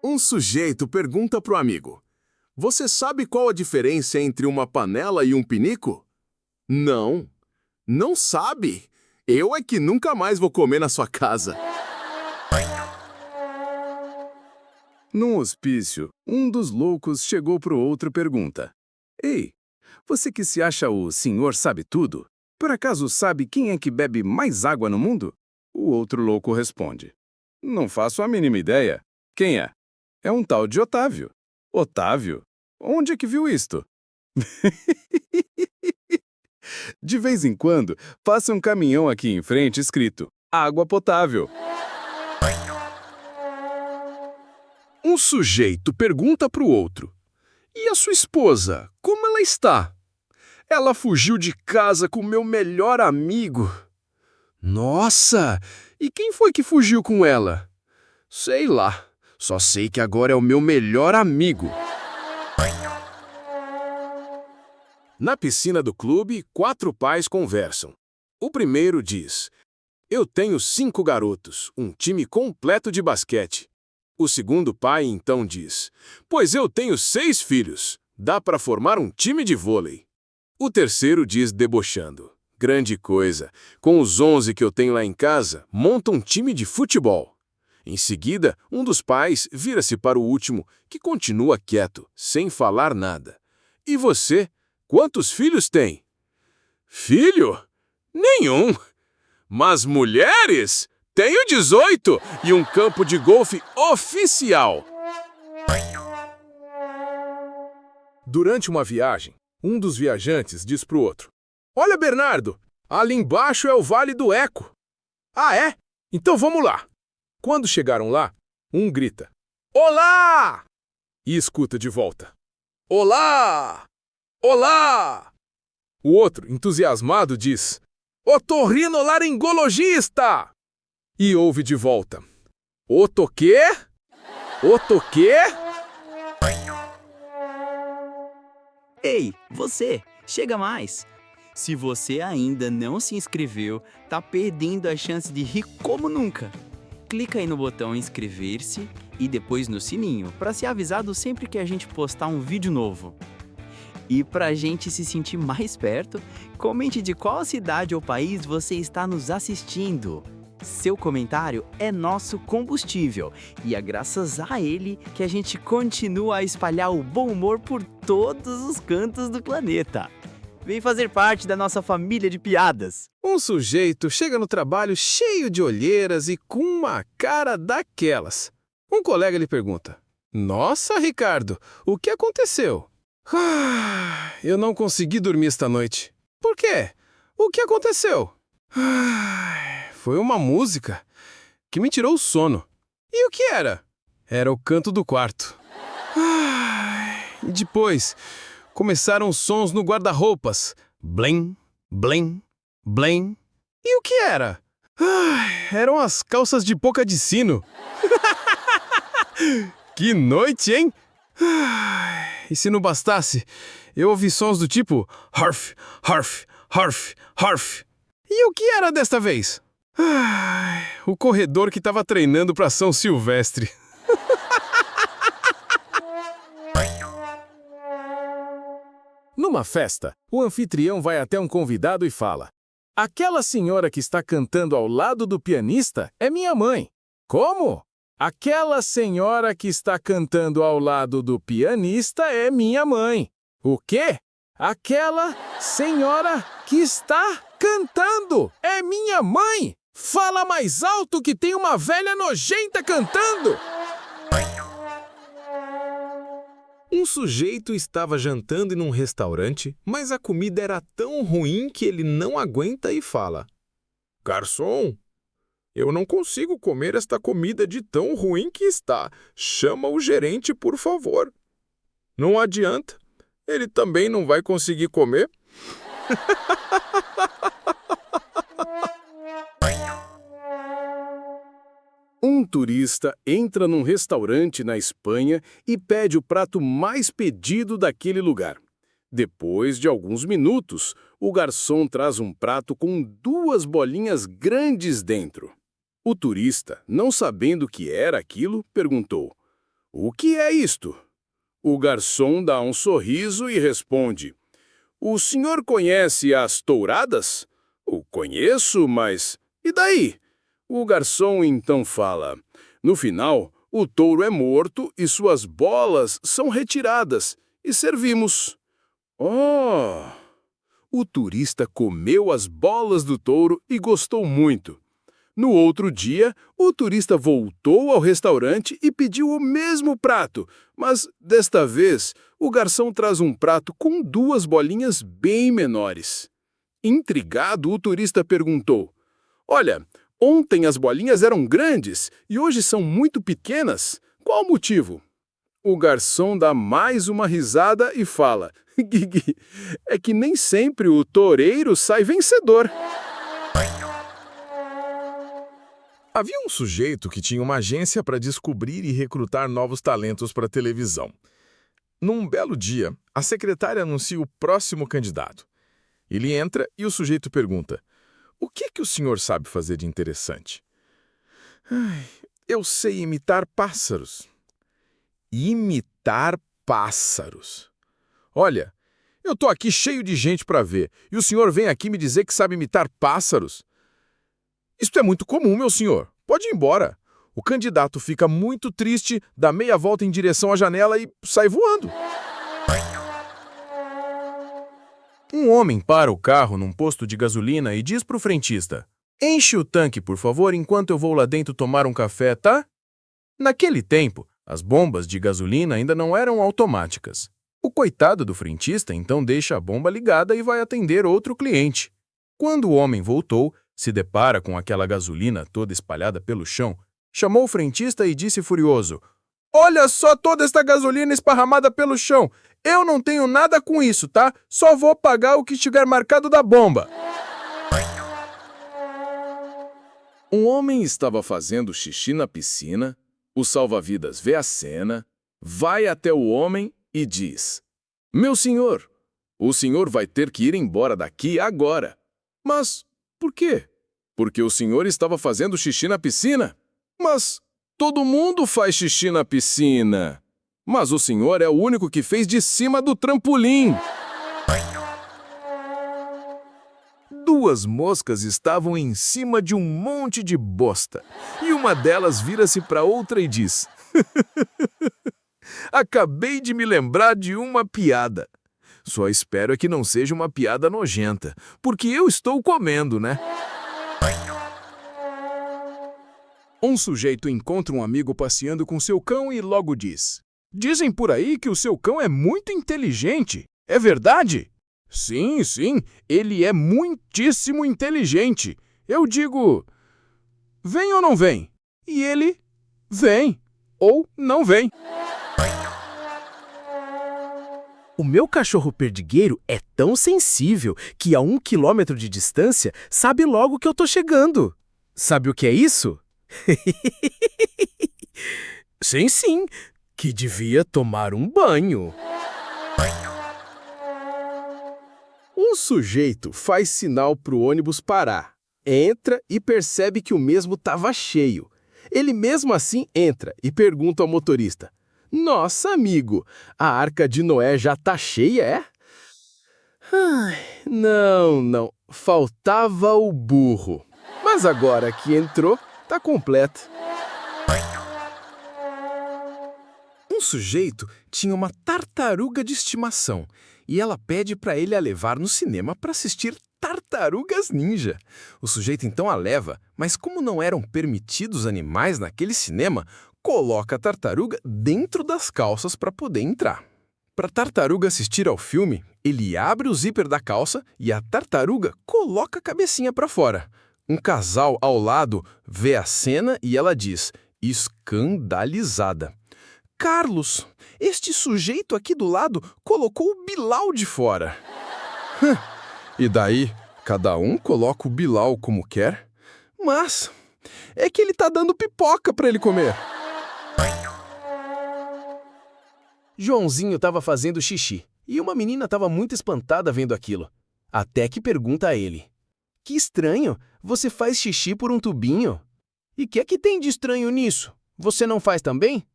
Um sujeito pergunta pro amigo: "Você sabe qual a diferença entre uma panela e um pinico?" "Não. Não sabe. Eu é que nunca mais vou comer na sua casa." Num hospício, um dos loucos chegou pro outro e pergunta: "Ei, você que se acha o senhor sabe tudo, por acaso sabe quem é que bebe mais água no mundo?" O outro louco responde: "Não faço a mínima ideia. Quem é?" "É um tal de Otávio." "Otávio? Onde é que viu isto?" De vez em quando, passa um caminhão aqui em frente escrito "Água potável." Um sujeito pergunta para o outro: "E a sua esposa, como ela está?" "Ela fugiu de casa com meu melhor amigo." "Nossa! E quem foi que fugiu com ela?" "Sei lá. Só sei que agora é o meu melhor amigo." Na piscina do clube, 4 pais conversam. O primeiro diz: "Eu tenho 5 garotos, um time completo de basquete." O segundo pai então diz: "Pois eu tenho 6 filhos, dá para formar um time de vôlei." O terceiro diz debochando: "Grande coisa, com os 11 que eu tenho lá em casa, monta um time de futebol." Em seguida, um dos pais vira-se para o último, que continua quieto, sem falar nada. "E você, quantos filhos tem?" "Filho? Nenhum. Mas mulheres? Tenho 18 e um campo de golfe oficial." Durante uma viagem, um dos viajantes diz para o outro: "Olha, Bernardo, ali embaixo é o Vale do Eco." "Ah, é? Então vamos lá." Quando chegaram lá, um grita: "Olá!" E escuta de volta: "Olá! Olá!" O outro, entusiasmado, diz: "Otorrinolaringologista!" E ouve de volta: "Oto quê? Oto quê?" Ei, você, chega mais! Se você ainda não se inscreveu, tá perdendo a chance de rir como nunca. Clica aí no botão inscrever-se e depois no sininho para ser avisado sempre que a gente postar um vídeo novo. E pra gente se sentir mais perto, comente de qual cidade ou país você está nos assistindo. Seu comentário é nosso combustível e é graças a ele que a gente continua a espalhar o bom humor por todos os cantos do planeta. Vem fazer parte da nossa família de piadas. Um sujeito chega no trabalho cheio de olheiras e com uma cara daquelas. Um colega lhe pergunta: "Nossa, Ricardo, o que aconteceu?" "Eu não consegui dormir esta noite." "Por quê? O que aconteceu?" "Foi uma música que me tirou o sono." "E o que era?" "Era o canto do quarto." E depois começaram os sons no guarda-roupas. Blém, blém, blém. E o que era? Eram as calças de boca de sino. Que noite, hein? E se não bastasse, eu ouvi sons do tipo harf, harf, harf, harf. E o que era desta vez? O corredor que estava treinando para São Silvestre. Numa festa, o anfitrião vai até um convidado e fala: aquela senhora que está cantando ao lado do pianista é minha mãe. Como? Aquela senhora que está cantando ao lado do pianista é minha mãe. O quê? Aquela senhora que está cantando é minha mãe. Fala mais alto que tem uma velha nojenta cantando. Um sujeito estava jantando em um restaurante, mas a comida era tão ruim que ele não aguenta e fala: garçom, eu não consigo comer esta comida de tão ruim que está. Chama o gerente, por favor. Não adianta. Ele também não vai conseguir comer. Um turista entra num restaurante na Espanha e pede o prato mais pedido daquele lugar. Depois de alguns minutos, o garçom traz um prato com 2 bolinhas grandes dentro. O turista, não sabendo o que era aquilo, perguntou: o que é isto? O garçom dá um sorriso e responde: o senhor conhece as touradas? O conheço, mas e daí? O garçom então fala: no final, o touro é morto e suas bolas são retiradas e servimos. Oh! O turista comeu as bolas do touro e gostou muito. No outro dia, o turista voltou ao restaurante e pediu o mesmo prato, mas, desta vez, o garçom traz um prato com 2 bolinhas bem menores. Intrigado, o turista perguntou: olha, ontem as bolinhas eram grandes e hoje são muito pequenas. Qual o motivo? O garçom dá mais uma risada e fala: Gui, é que nem sempre o toureiro sai vencedor. Havia um sujeito que tinha uma agência para descobrir e recrutar novos talentos para a televisão. Num belo dia, a secretária anuncia o próximo candidato. Ele entra e o sujeito pergunta: o que o senhor sabe fazer de interessante? Eu sei imitar pássaros. Imitar pássaros. Olha, eu tô aqui cheio de gente para ver, e o senhor vem aqui me dizer que sabe imitar pássaros? Isto é muito comum, meu senhor. Pode ir embora. O candidato fica muito triste, dá meia volta em direção à janela e sai voando. Um homem para o carro num posto de gasolina e diz para o frentista: enche o tanque, por favor, enquanto eu vou lá dentro tomar um café, tá? Naquele tempo, as bombas de gasolina ainda não eram automáticas. O coitado do frentista então deixa a bomba ligada e vai atender outro cliente. Quando o homem voltou, se depara com aquela gasolina toda espalhada pelo chão, chamou o frentista e disse furioso: olha só toda esta gasolina esparramada pelo chão. Eu não tenho nada com isso, tá? Só vou pagar o que estiver marcado da bomba. Um homem estava fazendo xixi na piscina, o salva-vidas vê a cena, vai até o homem e diz: meu senhor, o senhor vai ter que ir embora daqui agora. Mas por quê? Porque o senhor estava fazendo xixi na piscina? Mas todo mundo faz xixi na piscina. Mas o senhor é o único que fez de cima do trampolim. 2 moscas estavam em cima de um monte de bosta, e uma delas vira-se para outra e diz: acabei de me lembrar de uma piada. Só espero é que não seja uma piada nojenta, porque eu estou comendo, né? Um sujeito encontra um amigo passeando com seu cão e logo diz: dizem por aí que o seu cão é muito inteligente. É verdade? Sim, ele é muitíssimo inteligente. Eu digo: vem ou não vem? E ele vem ou não vem. O meu cachorro perdigueiro é tão sensível que a 1 quilômetro de distância sabe logo que eu tô chegando. Sabe o que é isso? Sim, que devia tomar um banho. Um sujeito faz sinal para o ônibus parar. Entra e percebe que o mesmo estava cheio. Ele mesmo assim entra e pergunta ao motorista: nossa, amigo, a Arca de Noé já tá cheia, é? Não. Faltava o burro. Mas agora que entrou, tá completo. Um sujeito tinha uma tartaruga de estimação e ela pede para ele a levar no cinema para assistir Tartarugas Ninja. O sujeito então a leva, mas como não eram permitidos animais naquele cinema, coloca a tartaruga dentro das calças para poder entrar. Para a tartaruga assistir ao filme, ele abre o zíper da calça e a tartaruga coloca a cabecinha para fora. Um casal ao lado vê a cena e ela diz, escandalizada: Carlos, este sujeito aqui do lado colocou o Bilal de fora. E daí, cada um coloca o Bilal como quer? Mas é que ele tá dando pipoca para ele comer. Joãozinho estava fazendo xixi e uma menina estava muito espantada vendo aquilo. Até que pergunta a ele: que estranho, você faz xixi por um tubinho? E que é que tem de estranho nisso? Você não faz também?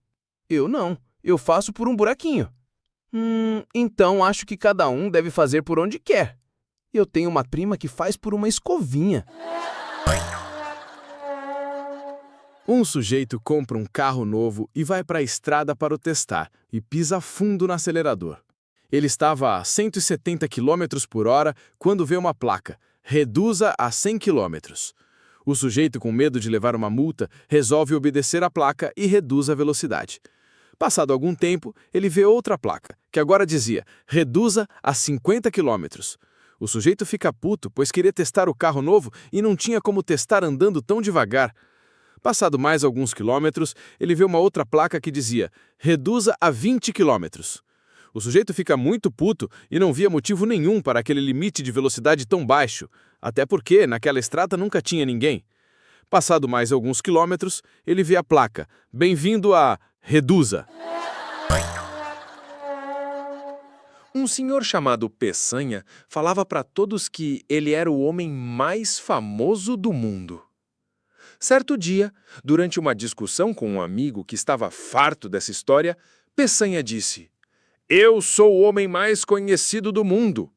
Eu não, eu faço por um buraquinho. Então acho que cada um deve fazer por onde quer. Eu tenho uma prima que faz por uma escovinha. Um sujeito compra um carro novo e vai para a estrada para o testar e pisa fundo no acelerador. Ele estava a 170 km por hora quando vê uma placa: reduza a 100 km. O sujeito, com medo de levar uma multa, resolve obedecer a placa e reduz a velocidade. Passado algum tempo, ele vê outra placa, que agora dizia: reduza a 50 km. O sujeito fica puto, pois queria testar o carro novo e não tinha como testar andando tão devagar. Passado mais alguns quilômetros, ele vê uma outra placa que dizia: reduza a 20 km. O sujeito fica muito puto e não via motivo nenhum para aquele limite de velocidade tão baixo, até porque naquela estrada nunca tinha ninguém. Passado mais alguns quilômetros, ele vê a placa: bem-vindo a Reduza. Um senhor chamado Peçanha falava para todos que ele era o homem mais famoso do mundo. Certo dia, durante uma discussão com um amigo que estava farto dessa história, Peçanha disse: eu sou o homem mais conhecido do mundo.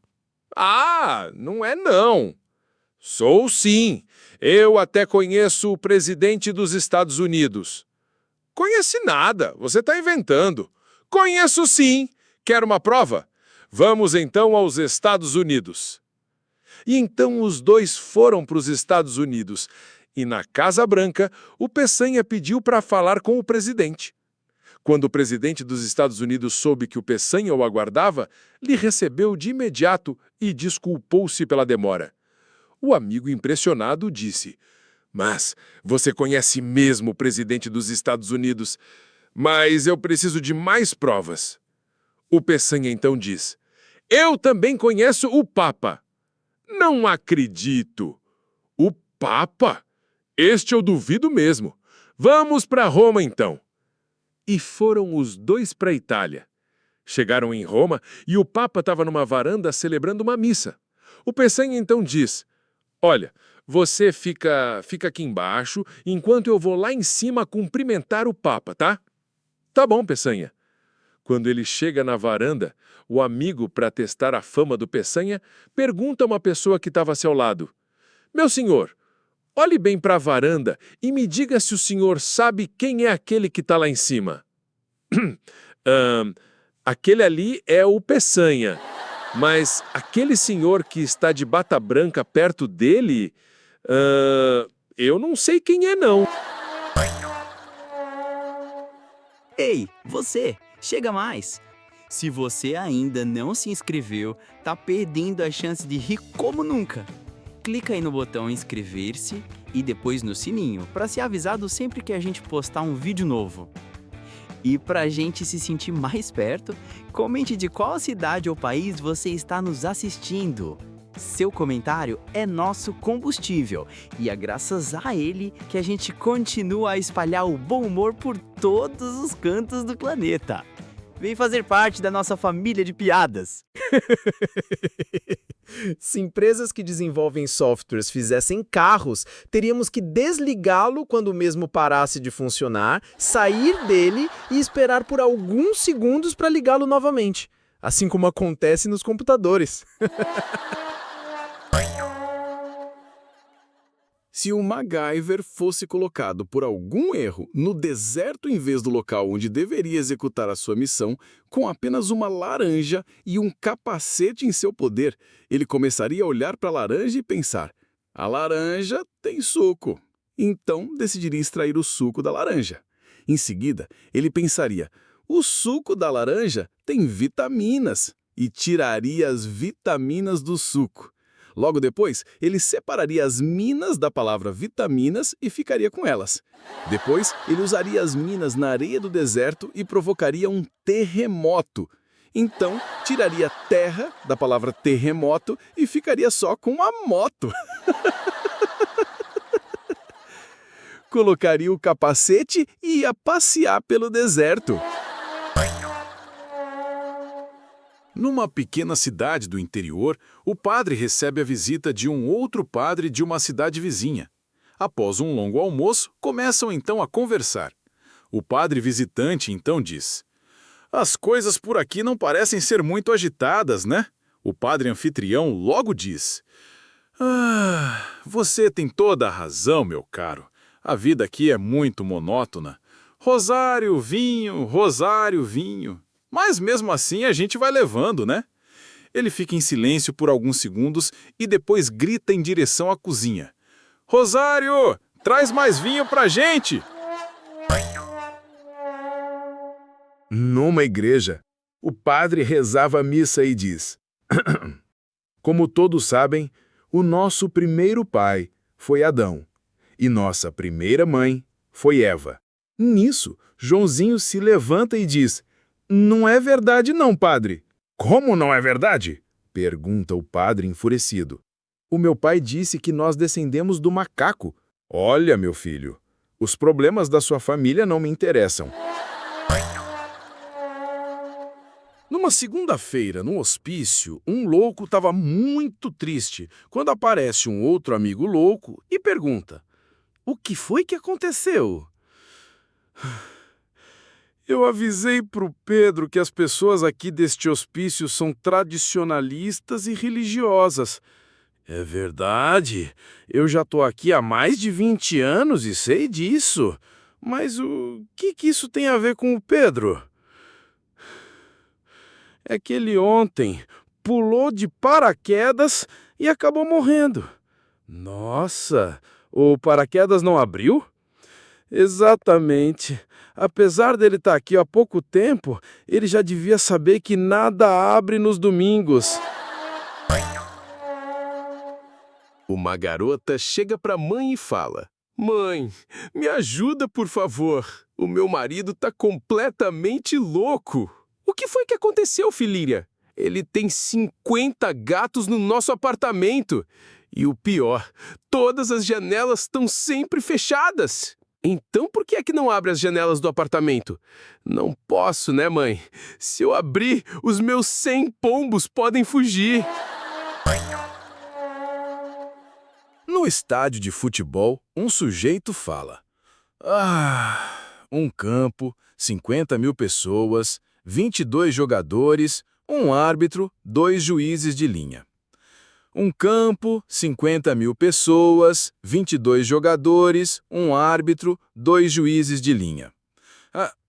Ah, não é não. Sou sim. Eu até conheço o presidente dos Estados Unidos. Conhece nada, você está inventando. Conheço sim. Quer uma prova? Vamos então aos Estados Unidos. E então os dois foram para os Estados Unidos. E na Casa Branca, o Peçanha pediu para falar com o presidente. Quando o presidente dos Estados Unidos soube que o Peçanha o aguardava, lhe recebeu de imediato e desculpou-se pela demora. O amigo impressionado disse: mas você conhece mesmo o presidente dos Estados Unidos, mas eu preciso de mais provas. O Peçanha então diz: eu também conheço o Papa. Não acredito. O Papa? Este eu duvido mesmo. Vamos para Roma, então. E foram os dois para a Itália. Chegaram em Roma e o Papa estava numa varanda celebrando uma missa. O Peçanha então diz: olha, você fica aqui embaixo enquanto eu vou lá em cima cumprimentar o Papa, tá? Tá bom, Peçanha. Quando ele chega na varanda, o amigo, para testar a fama do Peçanha, pergunta a uma pessoa que estava a seu lado: meu senhor, olhe bem para a varanda e me diga se o senhor sabe quem é aquele que está lá em cima. Aquele ali é o Peçanha, mas aquele senhor que está de bata branca perto dele, eu não sei quem é não. Ei, você, chega mais! Se você ainda não se inscreveu, tá perdendo a chance de rir como nunca. Clica aí no botão inscrever-se e depois no sininho para ser avisado sempre que a gente postar um vídeo novo. E para a gente se sentir mais perto, comente de qual cidade ou país você está nos assistindo. Seu comentário é nosso combustível e é graças a ele que a gente continua a espalhar o bom humor por todos os cantos do planeta. Vem fazer parte da nossa família de piadas! Se empresas que desenvolvem softwares fizessem carros, teríamos que desligá-lo quando o mesmo parasse de funcionar, sair dele e esperar por alguns segundos para ligá-lo novamente. assim como acontece nos computadores. Se o MacGyver fosse colocado por algum erro no deserto em vez do local onde deveria executar a sua missão, com apenas uma laranja e um capacete em seu poder, ele começaria a olhar para a laranja e pensar: a laranja tem suco. Então decidiria extrair o suco da laranja. Em seguida, ele pensaria: o suco da laranja tem vitaminas, e tiraria as vitaminas do suco. Logo depois, ele separaria as minas da palavra vitaminas e ficaria com elas. Depois, ele usaria as minas na areia do deserto e provocaria um terremoto. Então, tiraria terra da palavra terremoto e ficaria só com a moto. Colocaria o capacete e ia passear pelo deserto. Numa pequena cidade do interior, o padre recebe a visita de um outro padre de uma cidade vizinha. Após um longo almoço, começam então a conversar. O padre visitante então diz: as coisas por aqui não parecem ser muito agitadas, né? O padre anfitrião logo diz: você tem toda a razão, meu caro. A vida aqui é muito monótona. Rosário, vinho, rosário, vinho. Mas mesmo assim a gente vai levando, né? Ele fica em silêncio por alguns segundos e depois grita em direção à cozinha: Rosário, traz mais vinho pra gente! Numa igreja, o padre rezava a missa e diz: como todos sabem, o nosso primeiro pai foi Adão e nossa primeira mãe foi Eva. Nisso, Joãozinho se levanta e diz: não é verdade não, padre. Como não é verdade? Pergunta o padre enfurecido. O meu pai disse que nós descendemos do macaco. Olha, meu filho, os problemas da sua família não me interessam. Numa segunda-feira, no hospício, um louco estava muito triste quando aparece um outro amigo louco e pergunta: o que foi que aconteceu? Eu avisei pro Pedro que as pessoas aqui deste hospício são tradicionalistas e religiosas. É verdade, eu já tô aqui há mais de 20 anos e sei disso. Mas o que isso tem a ver com o Pedro? É que ele ontem pulou de paraquedas e acabou morrendo. Nossa, o paraquedas não abriu? Exatamente. Apesar dele estar aqui há pouco tempo, ele já devia saber que nada abre nos domingos. Uma garota chega para a mãe e fala: mãe, me ajuda, por favor. O meu marido está completamente louco. O que foi que aconteceu, filhinha? Ele tem 50 gatos no nosso apartamento. E o pior, todas as janelas estão sempre fechadas. Então por que é que não abre as janelas do apartamento? Não posso, né, mãe? Se eu abrir, os meus 100 pombos podem fugir. No estádio de futebol, um sujeito fala: um campo, 50 mil pessoas, 22 jogadores, um árbitro, 2 juízes de linha. Um campo, 50 mil pessoas, 22 jogadores, um árbitro, 2 juízes de linha.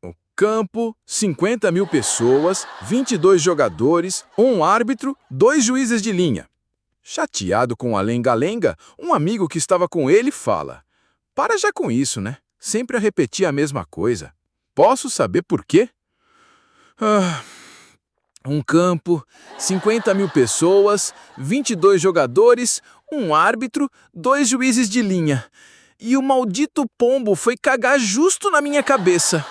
Um campo, 50 mil pessoas, 22 jogadores, um árbitro, 2 juízes de linha. Chateado com a lenga-lenga, um amigo que estava com ele fala: para já com isso, né? Sempre a repetir a mesma coisa. Posso saber por quê? Um campo, 50 mil pessoas, 22 jogadores, um árbitro, 2 juízes de linha. E o maldito pombo foi cagar justo na minha cabeça.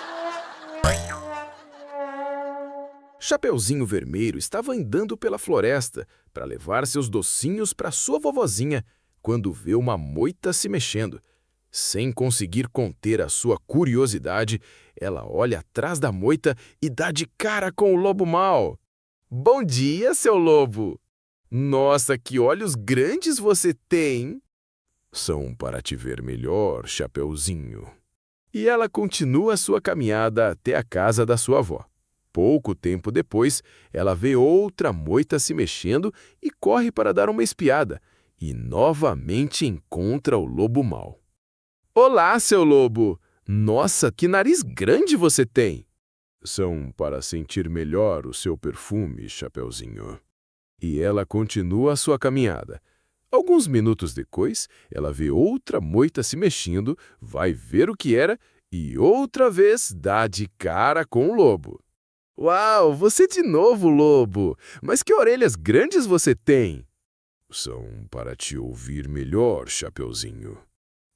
Chapeuzinho Vermelho estava andando pela floresta para levar seus docinhos para sua vovozinha quando vê uma moita se mexendo. Sem conseguir conter a sua curiosidade, ela olha atrás da moita e dá de cara com o lobo mau. Bom dia, seu lobo! Nossa, que olhos grandes você tem! São para te ver melhor, Chapeuzinho. E ela continua sua caminhada até a casa da sua avó. Pouco tempo depois, ela vê outra moita se mexendo e corre para dar uma espiada. E novamente encontra o lobo mau. Olá, seu lobo! Nossa, que nariz grande você tem! São para sentir melhor o seu perfume, Chapeuzinho. E ela continua a sua caminhada. Alguns minutos depois, ela vê outra moita se mexendo, vai ver o que era e outra vez dá de cara com o lobo. Uau, você de novo, lobo! Mas que orelhas grandes você tem! São para te ouvir melhor, Chapeuzinho.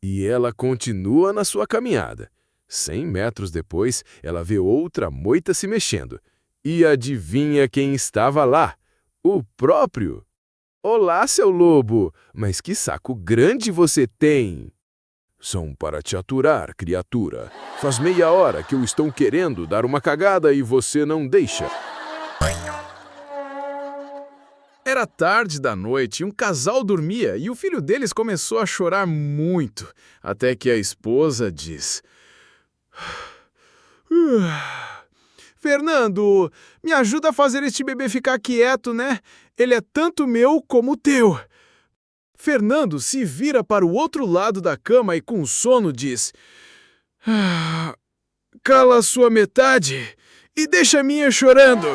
E ela continua na sua caminhada. 100 metros depois, ela vê outra moita se mexendo. E adivinha quem estava lá? O próprio! Olá, seu lobo! Mas que saco grande você tem! São para te aturar, criatura. Faz meia hora que eu estou querendo dar uma cagada e você não deixa. Era tarde da noite e um casal dormia e o filho deles começou a chorar muito, até que a esposa diz: Fernando, me ajuda a fazer este bebê ficar quieto, né? Ele é tanto meu como teu. Fernando se vira para o outro lado da cama e com sono diz: Cala a sua metade e deixa a minha chorando.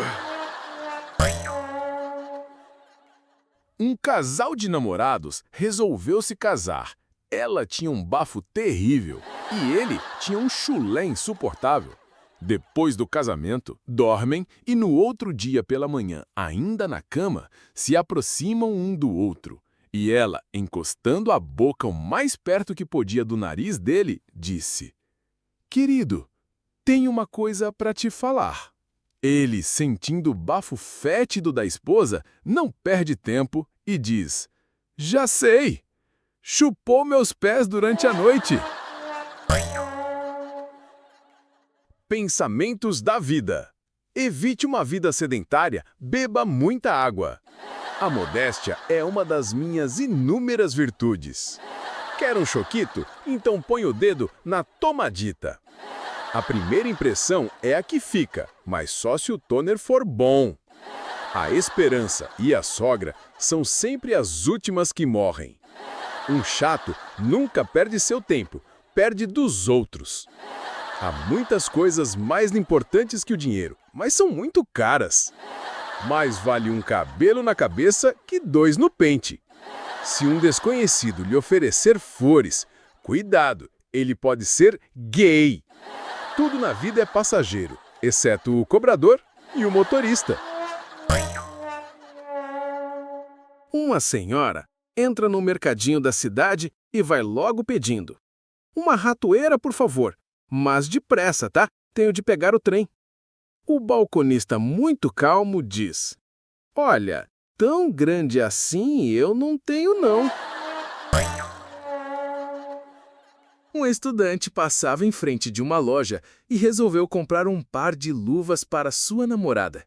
Um casal de namorados resolveu se casar. Ela tinha um bafo terrível e ele tinha um chulé insuportável. Depois do casamento, dormem e no outro dia pela manhã, ainda na cama, se aproximam um do outro. E ela, encostando a boca o mais perto que podia do nariz dele, disse: Querido, tenho uma coisa para te falar. Ele, sentindo o bafo fétido da esposa, não perde tempo e diz: Já sei! Chupou meus pés durante a noite. Pensamentos da vida. Evite uma vida sedentária, beba muita água. A modéstia é uma das minhas inúmeras virtudes. Quer um choquito? Então põe o dedo na tomadita. A primeira impressão é a que fica, mas só se o toner for bom. A esperança e a sogra são sempre as últimas que morrem. Um chato nunca perde seu tempo, perde dos outros. Há muitas coisas mais importantes que o dinheiro, mas são muito caras. Mais vale um cabelo na cabeça que 2 no pente. Se um desconhecido lhe oferecer flores, cuidado, ele pode ser gay. Tudo na vida é passageiro, exceto o cobrador e o motorista. Uma senhora entra no mercadinho da cidade e vai logo pedindo: Uma ratoeira, por favor, mas depressa, tá? Tenho de pegar o trem. O balconista, muito calmo, diz: Olha, tão grande assim eu não tenho, não. Um estudante passava em frente de uma loja e resolveu comprar um par de luvas para sua namorada.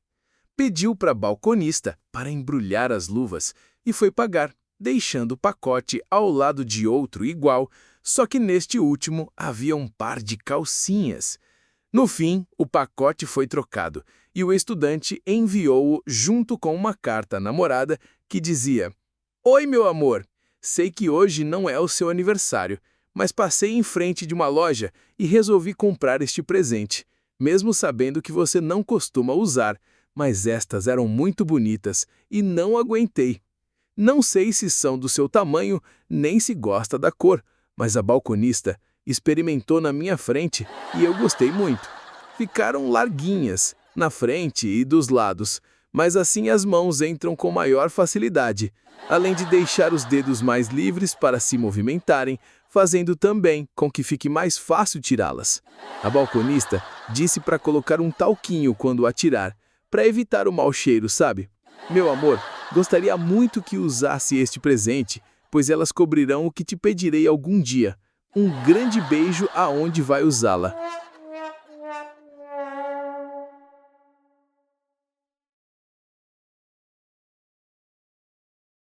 Pediu para a balconista para embrulhar as luvas e foi pagar, deixando o pacote ao lado de outro igual, só que neste último havia um par de calcinhas. No fim, o pacote foi trocado e o estudante enviou-o junto com uma carta à namorada que dizia: Oi, meu amor, sei que hoje não é o seu aniversário, mas passei em frente de uma loja e resolvi comprar este presente, mesmo sabendo que você não costuma usar, mas estas eram muito bonitas e não aguentei. Não sei se são do seu tamanho, nem se gosta da cor, mas a balconista experimentou na minha frente e eu gostei muito. Ficaram larguinhas, na frente e dos lados, mas assim as mãos entram com maior facilidade, além de deixar os dedos mais livres para se movimentarem, fazendo também com que fique mais fácil tirá-las. A balconista disse para colocar um talquinho quando atirar, para evitar o mau cheiro, sabe? Meu amor, gostaria muito que usasse este presente, pois elas cobrirão o que te pedirei algum dia. Um grande beijo aonde vai usá-la.